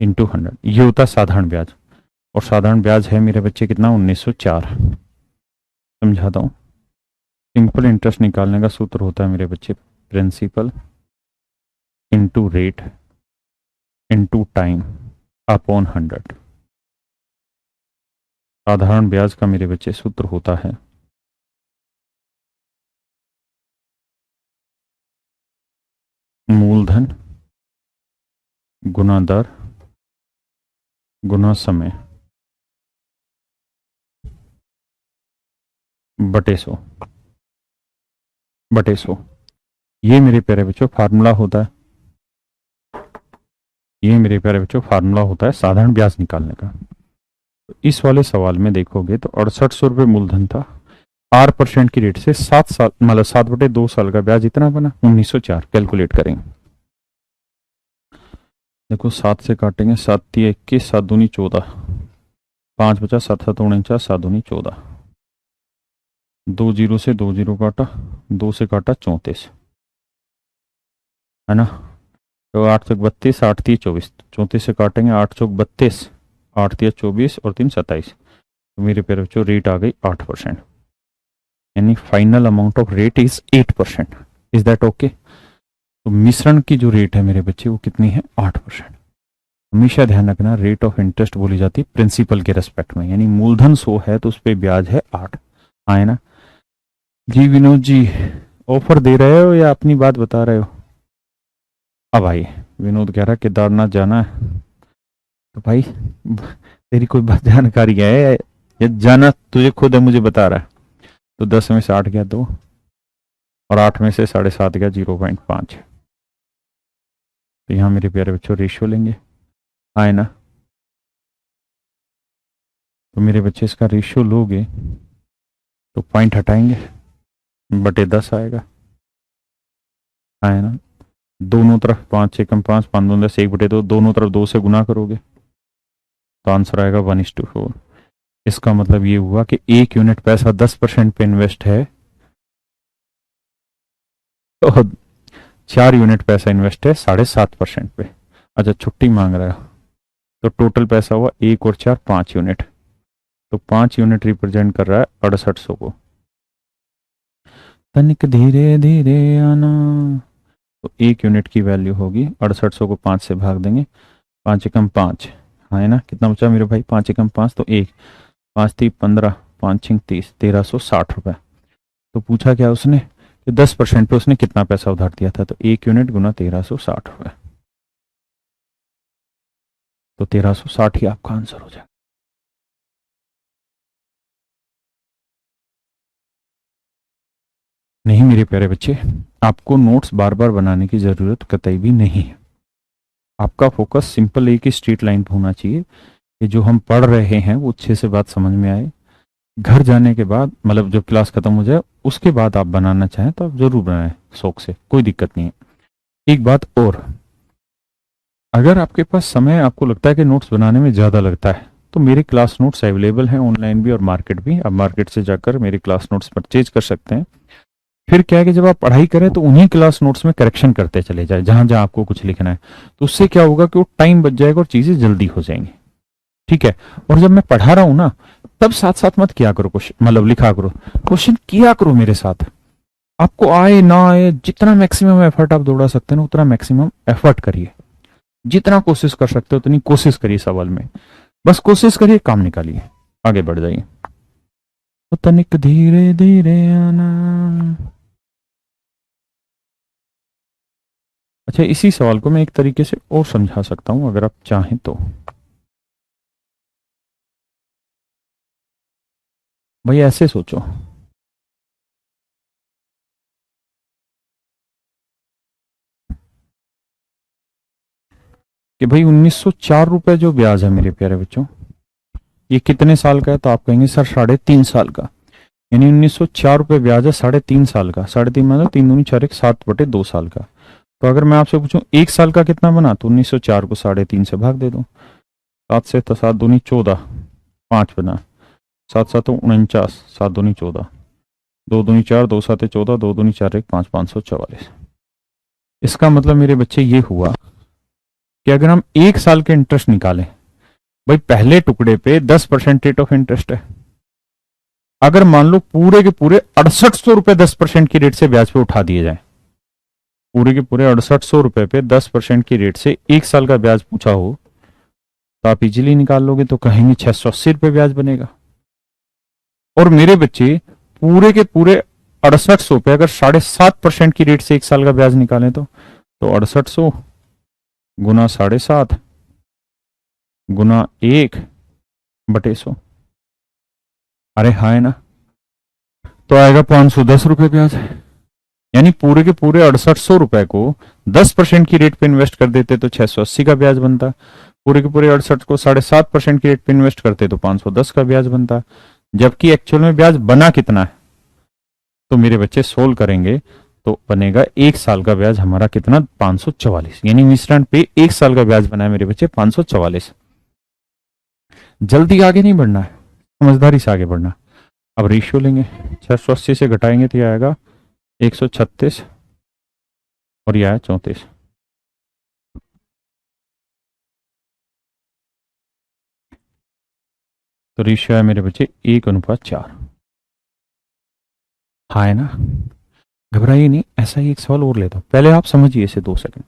इंटू 100, ये होता है साधारण ब्याज। और साधारण ब्याज है मेरे बच्चे कितना? 1904। समझाता हूं, सिंपल इंटरेस्ट निकालने का सूत्र होता है मेरे बच्चे principal into rate into time upon 100। साधारण ब्याज का मेरे बच्चे सूत्र होता है मूलधन गुना दर गुना समय बटे 100 बटे 100। ये मेरे प्यारे बच्चों फार्मूला होता है, ये मेरे प्यारे बच्चों फार्मूला होता है साधारण ब्याज निकालने का। तो इस वाले सवाल में देखोगे तो 6800 रुपये मूलधन था, 8% की रेट से 7 साल, मतलब 7/2 साल का ब्याज इतना बना 1904। कैलकुलेट करेंगे, देखो 7 से काटेंगे, 7×3 = 21, 7×2 = 14, 5 बचा, 7×7 = 49, 7×2 = 14, 2 जीरो से 2 जीरो काटा, 2 से काटा 34, है ना। तो 8×32, 8×3 = 24, 34 से काटेंगे 8×32, 8×3 = 24 और 3 = 27। तो मेरे प्यारे बच्चों रेट आ गई 8%। यानी final amount of rate is 8%। Is that okay? तो मिश्रण की जो रेट है मेरे बच्चे वो कितनी है? 8%। हमेशा ध्यान रखना, रेट ऑफ इंटरेस्ट बोली जाती है प्रिंसिपल के रेस्पेक्ट में, यानी मूलधन 100 है तो उस पर ब्याज है 8। आए ना जी? विनोद जी ऑफर दे रहे हो या अपनी बात बता रहे हो? अब भाई विनोद कह रहा है केदारनाथ जाना है, तो भाई तेरी कोई बात जानकारी है ये जाना तुझे खुद है मुझे बता रहा है? तो 10 में से 8 गया 2, और 8 में से 7.5 गया 0.5। तो यहाँ मेरे प्यारे बच्चों रेशियो लेंगे, आए ना? तो मेरे बच्चे इसका रेशियो लोगे तो पॉइंट हटाएंगे, बटे 10 आएगा, आए ना? दोनों तरफ 5 एकम 5, 5 दूनी 10, 1/2, दोनों तरफ 2 से गुना करोगे तो आंसर आएगा 1:4। इसका मतलब ये हुआ कि 1 यूनिट पैसा 10% पे इन्वेस्ट है तो 4 यूनिट पैसा इन्वेस्ट है 7.5% पे। अच्छा छुट्टी मांग रहा है, तो टोटल पैसा हुआ 1 और 4 5 यूनिट, तो 5 यूनिट रिप्रेजेंट कर रहा है 6800 को। तनिक धीरे धीरे आना, तो 1 यूनिट की वैल्यू होगी 6800 को 5 से भाग देंगे, 5 एकम 5, हाँ है ना? कितना बचा मेरे भाई? 5 एकम 5 तो 1, 5 3 15, 5 6 30, 1360 रुपए। तो पूछा क्या उसने कि 10% पे उसने कितना पैसा उधार दिया था, तो 1 यूनिट गुना 1360 रुपए, तो 1360 ही आपका आंसर हो जाएगा। नहीं मेरे प्यारे बच्चे, आपको नोट्स बार बार बनाने की जरूरत कतई भी नहीं है। आपका फोकस सिंपल एक ही स्ट्रेट लाइन पर होना चाहिए कि जो हम पढ़ रहे हैं वो अच्छे से बात समझ में आए। घर जाने के बाद मतलब जब क्लास खत्म हो जाए उसके बाद आप बनाना चाहें तो आप जरूर बनाएं, शौक से, कोई दिक्कत नहीं है। एक बात और, अगर आपके पास समय आपको लगता है कि नोट्स बनाने में ज़्यादा लगता है तो मेरे क्लास नोट्स अवेलेबल हैं ऑनलाइन भी और मार्केट भी। आप मार्केट से जाकर मेरे क्लास नोट्स परचेज कर सकते हैं। फिर क्या है कि जब आप पढ़ाई करें तो उन्हीं क्लास नोट्स में करेक्शन करते चले जाए जहां जहां आपको कुछ लिखना है, तो उससे क्या होगा कि वो टाइम बच जाएगा और चीज़ें जल्दी हो जाएंगी। ठीक है? और जब मैं पढ़ा रहा हूं ना तब साथ साथ मत किया करो क्वेश्चन, मतलब लिखा करो, क्वेश्चन किया करो मेरे साथ। आपको आए ना आए जितना मैक्सिमम एफर्ट आप दौड़ा सकते हैं ना उतना मैक्सिमम एफर्ट करिए, जितना कोशिश कर सकते हो उतनी कोशिश करिए सवाल में, बस कोशिश करिए, काम निकालिए, आगे बढ़ जाइए। तो तनिक धीरे धीरे आना। अच्छा इसी सवाल को मैं एक तरीके से और समझा सकता हूं अगर आप चाहें तो। भाई ऐसे सोचो कि भाई 1904 रुपए जो ब्याज है मेरे प्यारे बच्चों, ये कितने साल का है? तो आप कहेंगे सर 3.5 साल का, यानी 1904 रुपए ब्याज है 3.5 साल का। 3.5 मतलब 3 दूनी 4 1 7/2 साल का। तो अगर मैं आपसे पूछूं 1 साल का कितना बना, तो 1904 को 3.5 से भाग दे दो, 7 से, तो 7 दूनी 14, 5 बना, 7 7 49, 7 दूनी 14, 2 दूनी 4, 2 7 14, 2 दूनी 4 1 5, 544। इसका मतलब मेरे बच्चे ये हुआ कि अगर हम 1 साल के इंटरेस्ट निकालें, भाई पहले टुकड़े पे 10% रेट ऑफ इंटरेस्ट है। अगर मान लो पूरे के पूरे 6800 रुपए 10% की रेट से ब्याज पे उठा दिए जाए, पूरे के पूरे 6800 रुपए पे 10% की रेट से 1 साल का ब्याज पूछा हो, तो आप इजीली निकाल लोगे, तो कहेंगे 680 रुपए ब्याज बनेगा। और मेरे बच्चे पूरे के पूरे 6800 पे अगर 7.5% की रेट से 1 साल का ब्याज निकालें तो 6800 गुना 7.5 गुना 1/100, अरे हाँ है ना? तो आएगा 510 रुपए ब्याज। यानी पूरे के पूरे 6800 रुपए को 10% की रेट पे इन्वेस्ट कर देते तो 680 का ब्याज बनता, पूरे के पूरे 68 को 7.5% की रेट पे इन्वेस्ट करते तो 510 का ब्याज बनता। जबकि एक्चुअल में ब्याज बना कितना है, तो मेरे बच्चे सोल्व करेंगे तो बनेगा 1 साल का ब्याज हमारा कितना, 544। यानी मिश्रण पे 1 साल का ब्याज बना है मेरे बच्चे 544। जल्दी आगे नहीं बढ़ना है, समझदारी से आगे बढ़ना। अब रेशियो लेंगे, 680 से घटाएंगे तो ये आएगा 136 और यह है 34। तो रेशियो है मेरे बच्चे 1:4। हाँ है ना, घबराइए नहीं। ऐसा ही एक सवाल और लेता हूँ, पहले आप समझिए इसे 2 सेकंड।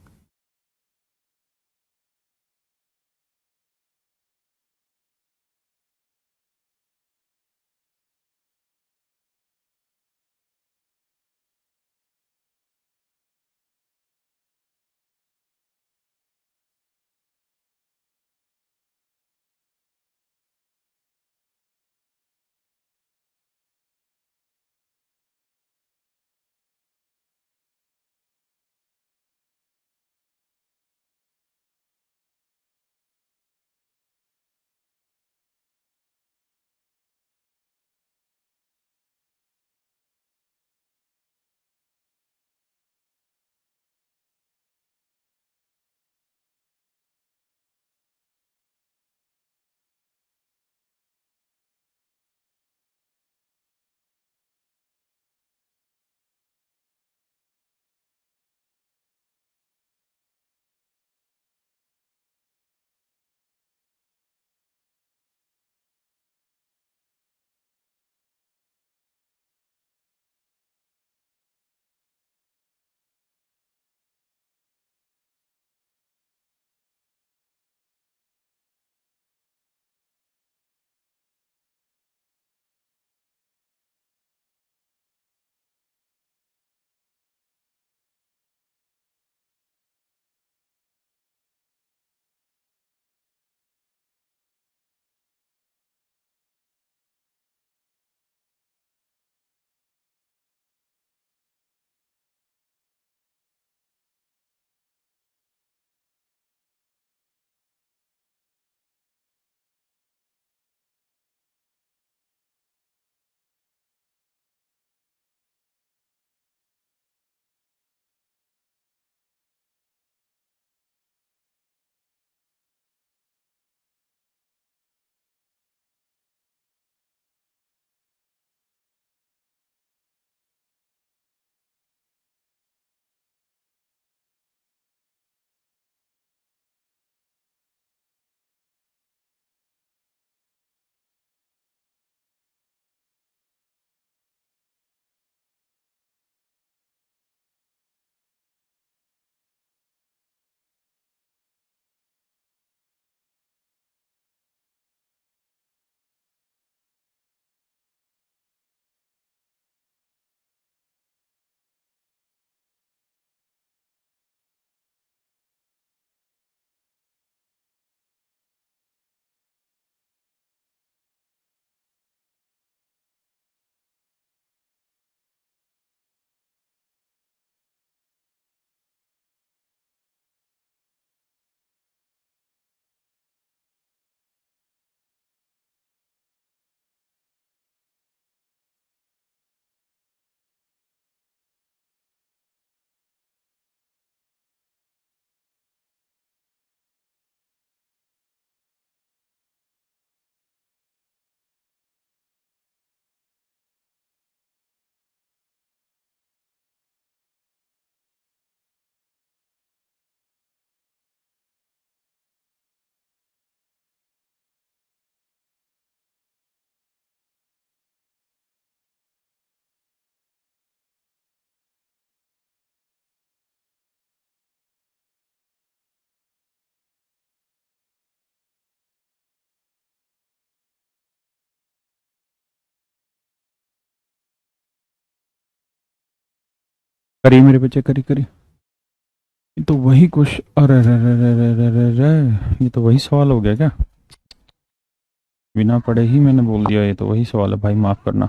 करिए मेरे बच्चे, करिए करिए। ये तो वही क्वेश्चन, अरे रे रे रे रे रे रे रे, ये तो वही सवाल हो गया क्या? बिना पढ़े ही मैंने बोल दिया, ये तो वही सवाल है भाई, माफ करना।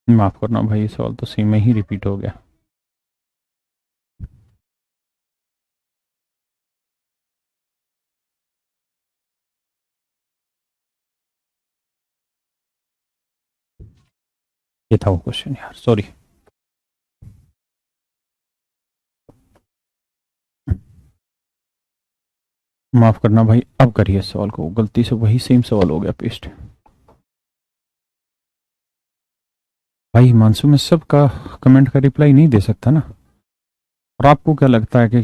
माफ करना भाई, ये सवाल तो सेम में ही रिपीट हो गया। ये था वो क्वेश्चन यार, सॉरी। माफ करना भाई, अब करिए इस सवाल को, गलती से वही सेम सवाल हो गया पेस्ट। भाई हिमांशु, मैं सबका कमेंट का रिप्लाई नहीं दे सकता ना। और आपको क्या लगता है कि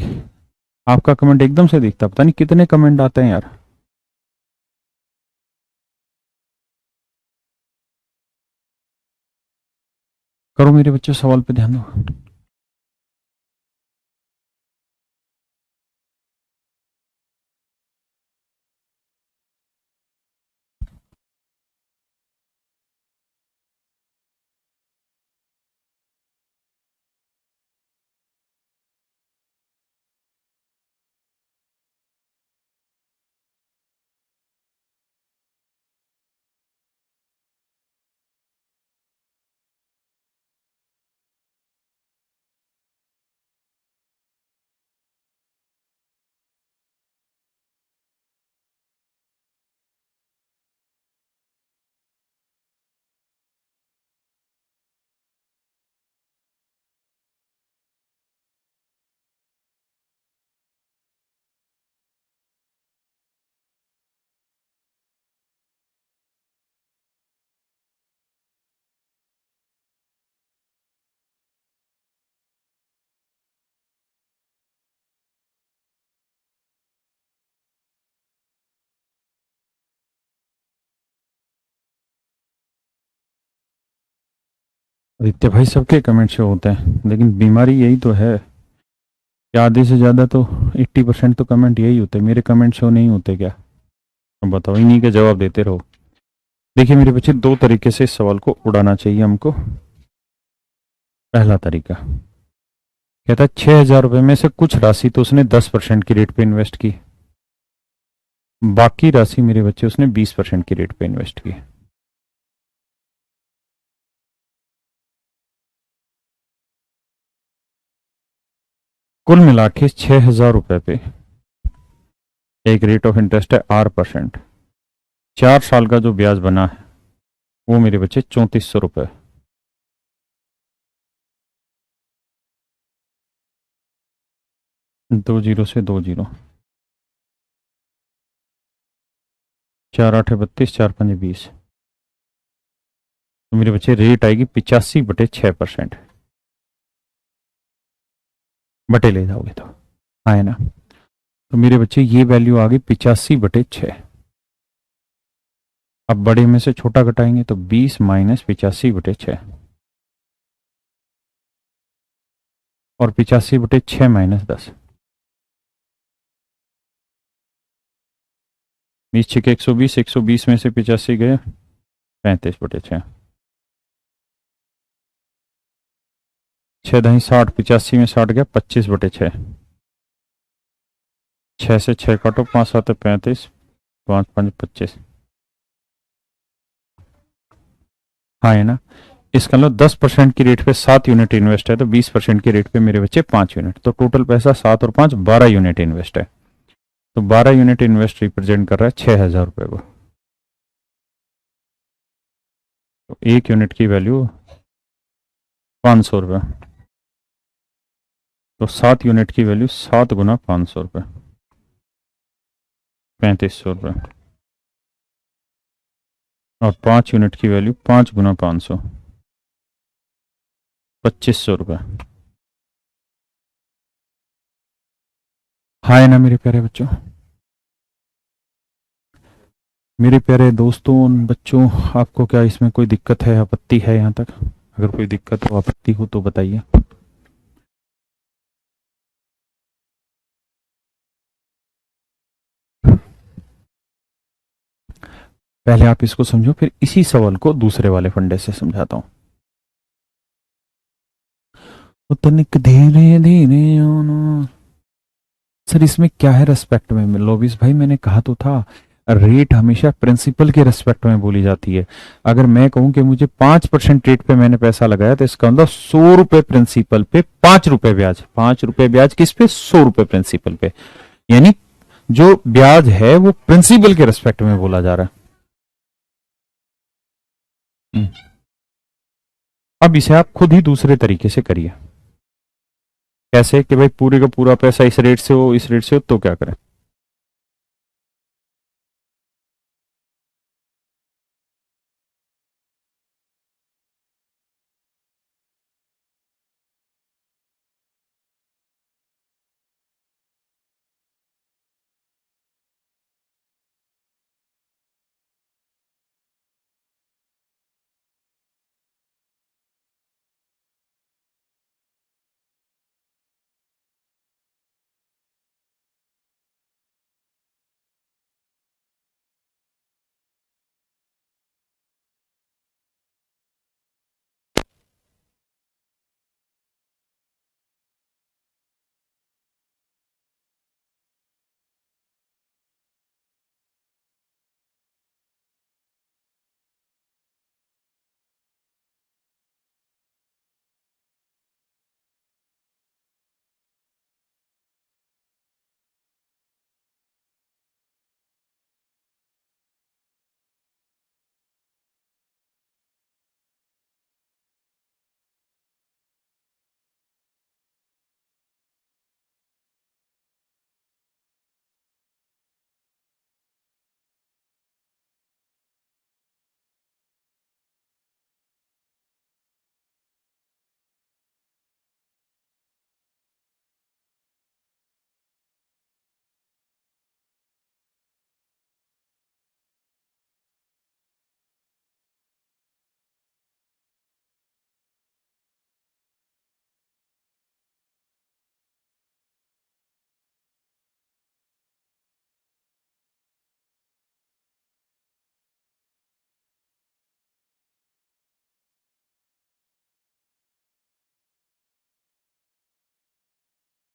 आपका कमेंट एकदम से दिखता है? पता नहीं कितने कमेंट आते हैं यार। करो मेरे बच्चों, सवाल पे ध्यान दो। आदित्य भाई, सबके कमेंट शो होते हैं, लेकिन बीमारी यही तो है कि आधे से ज़्यादा तो 80% तो कमेंट यही होते हैं। मेरे कमेंट शो नहीं होते क्या? अब बताओ, इन्हीं के जवाब देते रहो। देखिए मेरे बच्चे, दो तरीके से इस सवाल को उड़ाना चाहिए हमको। पहला तरीका कहता है 6,000 रुपये में से कुछ राशि तो उसने 10% की रेट पे इन्वेस्ट की, बाकी राशि मेरे बच्चे उसने 20% की रेट पे इन्वेस्ट की। कुल मिला के 6,000 रुपये पे एक रेट ऑफ इंटरेस्ट है 8%। 4 साल का जो ब्याज बना है वो मेरे बच्चे 3400 रुपये। 2 जीरो से 2 जीरो, 4 8 32, 4 5 20। तो मेरे बच्चे रेट आएगी 85/6%। बटे ले जाओगे तो आए ना। तो मेरे बच्चे ये वैल्यू आ गई 85/6। अब बड़े में से छोटा घटाएंगे तो 20 माइनस 85/6, और 85/6 माइनस 10। 20 6 120, 120 में से 85 गए 35/6। 6 10 60, 85 में 60 गया 25/6। 6 से 6 काटो, 5 7 35, 5 5 25। हाँ है ना। इसका लो 10% की रेट पे 7 यूनिट इन्वेस्ट है, तो 20% की रेट पे मेरे बच्चे 5 यूनिट, तो टोटल पैसा 7 और 5 12 यूनिट इन्वेस्ट है। तो 12 यूनिट इन्वेस्ट रिप्रेजेंट कर रहा है 6,000 रुपये को। तो 1 यूनिट की वैल्यू 500 रुपये। तो 7 यूनिट की वैल्यू 7 गुना 500 रुपये, 3500 रुपये। और 5 यूनिट की वैल्यू 5 गुना 500, 2500 रुपये। हाय ना मेरे प्यारे बच्चों, मेरे प्यारे दोस्तों, बच्चों, आपको क्या इसमें कोई दिक्कत है, आपत्ति है? यहाँ तक अगर कोई दिक्कत हो, आपत्ति हो तो बताइए। पहले आप इसको समझो, फिर इसी सवाल को दूसरे वाले फंडे से समझाता हूं। वो तनिक धीरे धीरे आना। सर इसमें क्या है रेस्पेक्ट में? लोबिस भाई, मैंने कहा तो था, रेट हमेशा प्रिंसिपल के रेस्पेक्ट में बोली जाती है। अगर मैं कहूं कि मुझे 5% रेट पे मैंने पैसा लगाया, तो इसका मतलब 100 रुपए प्रिंसिपल पे 5 रुपए ब्याज। 5 रुपए ब्याज किस पे? 100 रुपए प्रिंसिपल पे। यानी जो ब्याज है वो प्रिंसिपल के रेस्पेक्ट में बोला जा रहा है। अब इसे आप खुद ही दूसरे तरीके से करिए। कैसे? कि भाई पूरे का पूरा पैसा इस रेट से हो, इस रेट से हो, तो क्या करें?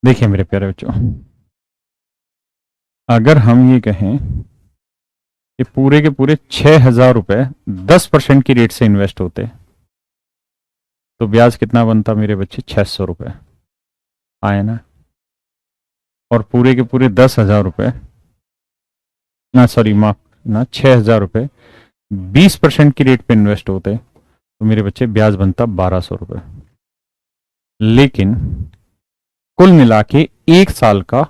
देखिए मेरे प्यारे बच्चों, अगर हम ये कहें कि पूरे के पूरे 6,000 रुपए 10% की रेट से इन्वेस्ट होते, तो ब्याज कितना बनता मेरे बच्चे? 600 रुपए आए ना। और पूरे के पूरे 10,000 रुपए, ना सॉरी माफ, ना 6,000 रुपए 20% की रेट पे इन्वेस्ट होते, तो मेरे बच्चे ब्याज बनता 1,200 रुपए। लेकिन कुल मिला के 1 साल का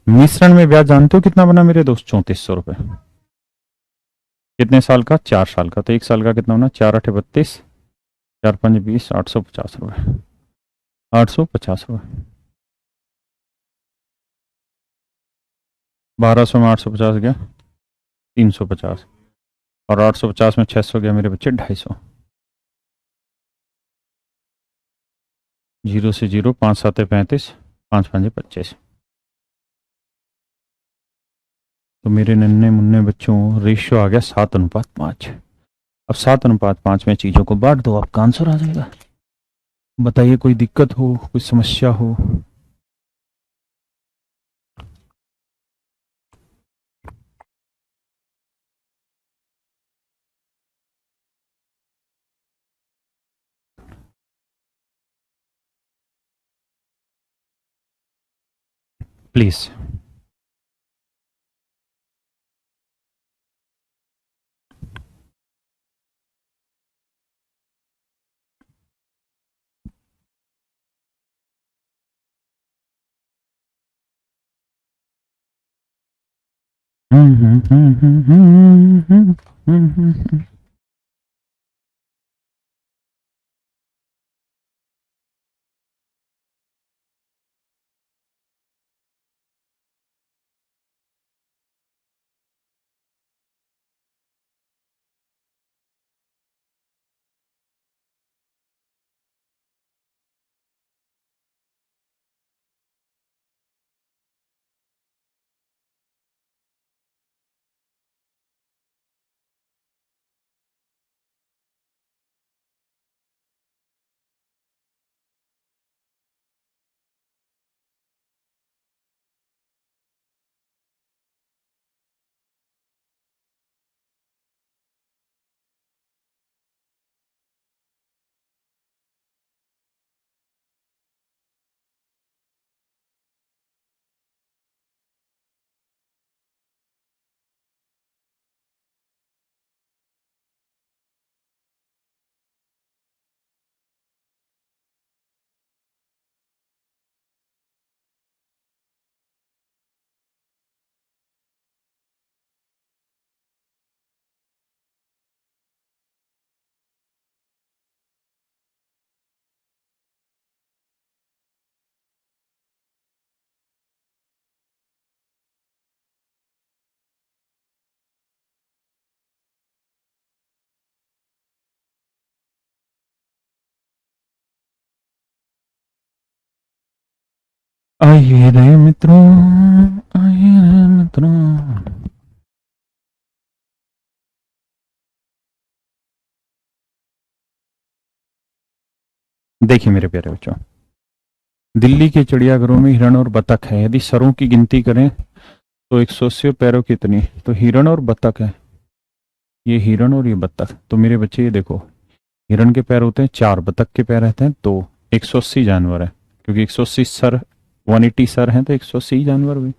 मिश्रण में ब्याज जानते हो कितना बना मेरे दोस्त? 3,400 रुपए। कितने साल का? 4 साल का। तो 1 साल का कितना बना? 4 8 32, 4 5 20, 850 रुपए। 850 रुपए। 1200 में 850 गया 350, और 850 में 600 गया मेरे बच्चे 250। जीरो से जीरो, 5 7 35, 5 5 25। तो मेरे नन्हे मुन्ने बच्चों, रेशियो आ गया 7:5। अब 7:5 में चीजों को बांट दो, आपका आंसर आ जाएगा। बताइए, कोई दिक्कत हो, कोई समस्या हो? प्लीज। आइए रे मित्रों, आइए रे मित्रों। देखिए मेरे प्यारे बच्चों, दिल्ली के चिड़ियाघरों में हिरण और बतख है। यदि सरों की गिनती करें तो 180 पैरों कितनी? तो हिरण और बतख है, ये हिरण और ये बतख। तो मेरे बच्चे ये देखो, हिरण के पैर होते हैं 4, बतख के पैर रहते हैं 2। 180 जानवर है, क्योंकि 180 सर, 180 सर हैं, तो 180 जानवर भी।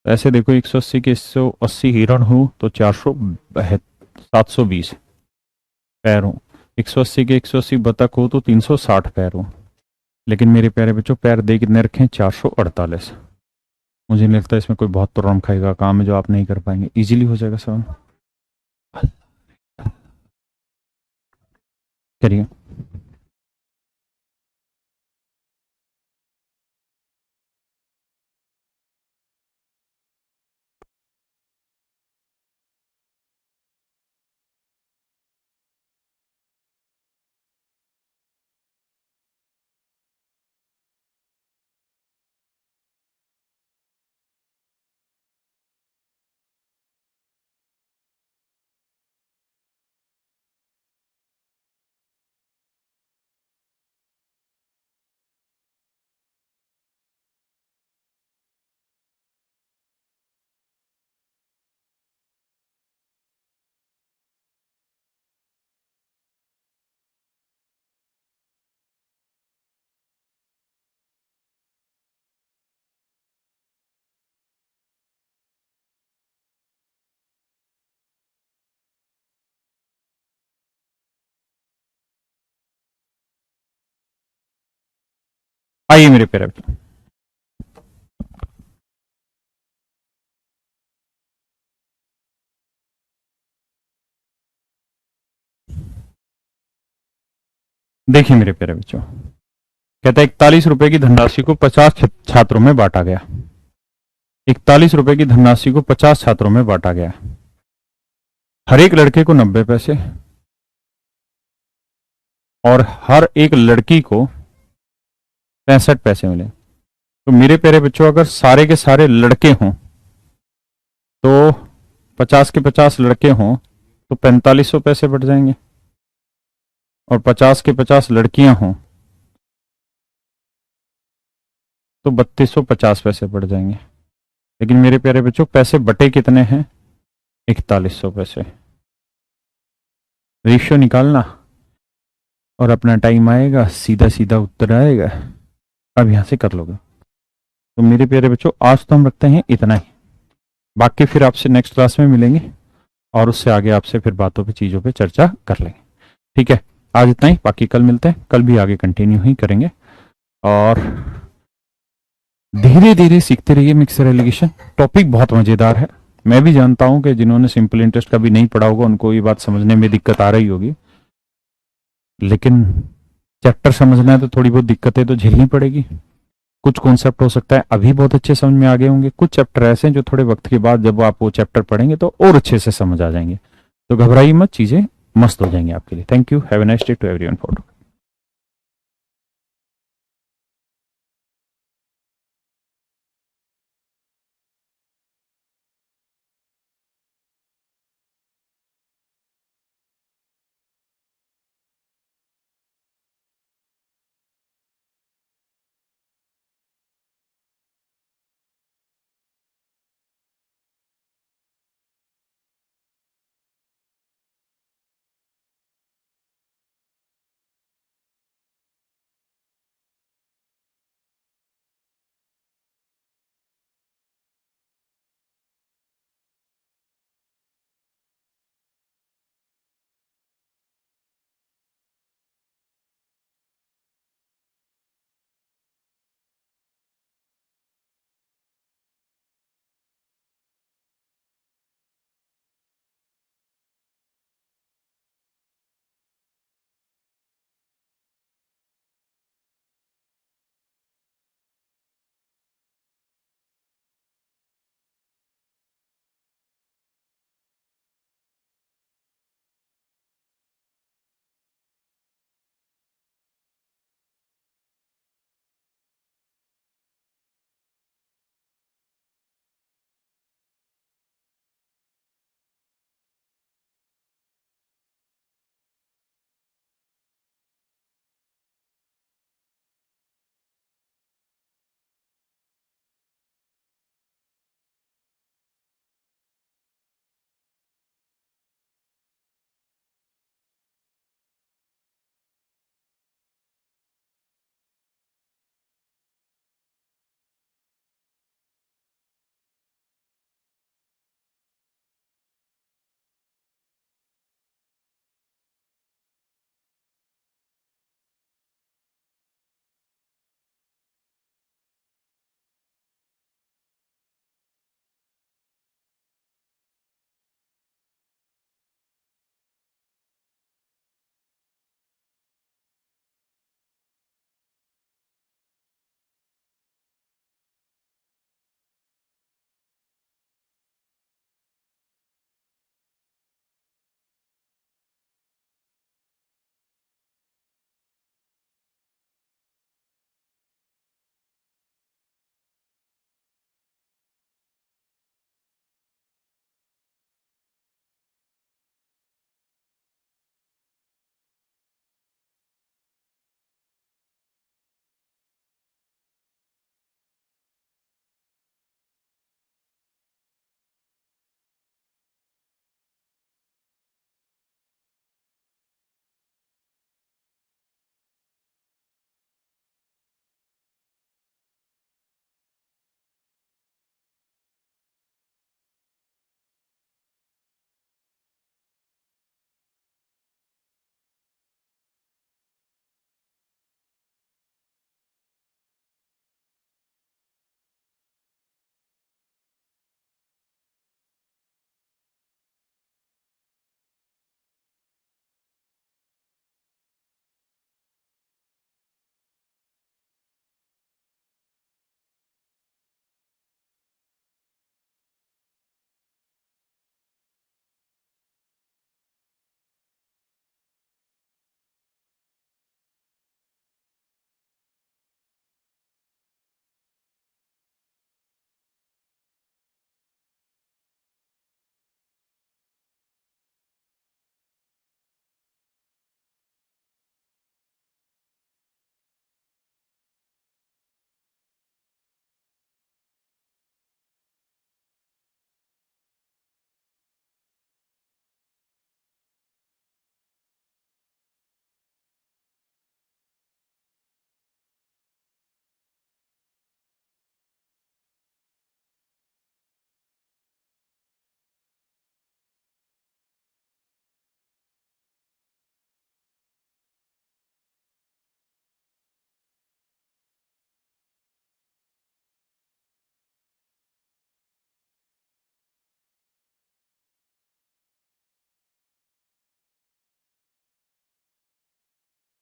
ऐसे देखो, 180 के 180 हिरण हो तो 720 पैर हो। 180 के 180 बतख हो तो 360 पैर हो। लेकिन मेरे प्यारे बच्चों, पैर दे कितने रखे हैं? 448। मुझे नहीं लगता इसमें कोई बहुत तुरम खाएगा काम है जो आप नहीं कर पाएंगे। इजीली हो जाएगा सवाल, करिए। आइए मेरे प्यारे बच्चों, देखिए मेरे प्यारे बच्चों, कहता है 41 रुपए की धनराशि को 50 छात्रों में बांटा गया। 41 रुपए की धनराशि को 50 छात्रों में बांटा गया। हर एक लड़के को 90 पैसे और हर एक लड़की को 65 पैसे मिले। तो मेरे प्यारे बच्चों, अगर सारे के सारे लड़के हों तो 50 के 50 लड़के हों तो 4500 पैसे बढ़ जाएंगे, और 50 के 50 लड़कियां हों तो 3250 पैसे बढ़ जाएंगे। लेकिन मेरे प्यारे बच्चों, पैसे बटे कितने हैं? 4100 पैसे। रेशियो निकालना और अपना टाइम आएगा, सीधा सीधा उत्तर आएगा। अब यहां से कर लोगे। तो मेरे प्यारे बच्चों, आज तो हम रखते हैं इतना ही, बाकी फिर आपसे नेक्स्ट क्लास में मिलेंगे और उससे आगे आपसे फिर बातों पे, चीज़ों पे चर्चा कर लेंगे। ठीक है, आज इतना ही, बाकी कल मिलते हैं। कल भी आगे कंटिन्यू ही करेंगे और धीरे धीरे सीखते रहिए मिक्सर एलिगेशन। टॉपिक बहुत मजेदार है। मैं भी जानता हूं कि जिन्होंने सिंपल इंटरेस्ट कभी नहीं पढ़ा होगा उनको ये बात समझने में दिक्कत आ रही होगी, लेकिन चैप्टर समझना है तो थोड़ी बहुत दिक्कतें तो झेलनी पड़ेगी। कुछ कॉन्सेप्ट हो सकता है अभी बहुत अच्छे समझ में आ गए होंगे, कुछ चैप्टर ऐसे हैं जो थोड़े वक्त के बाद जब आप वो चैप्टर पढ़ेंगे तो और अच्छे से समझ आ जाएंगे। तो घबराइए मत, चीजें मस्त हो जाएंगी आपके लिए। Thank you, have a nice day to everyone for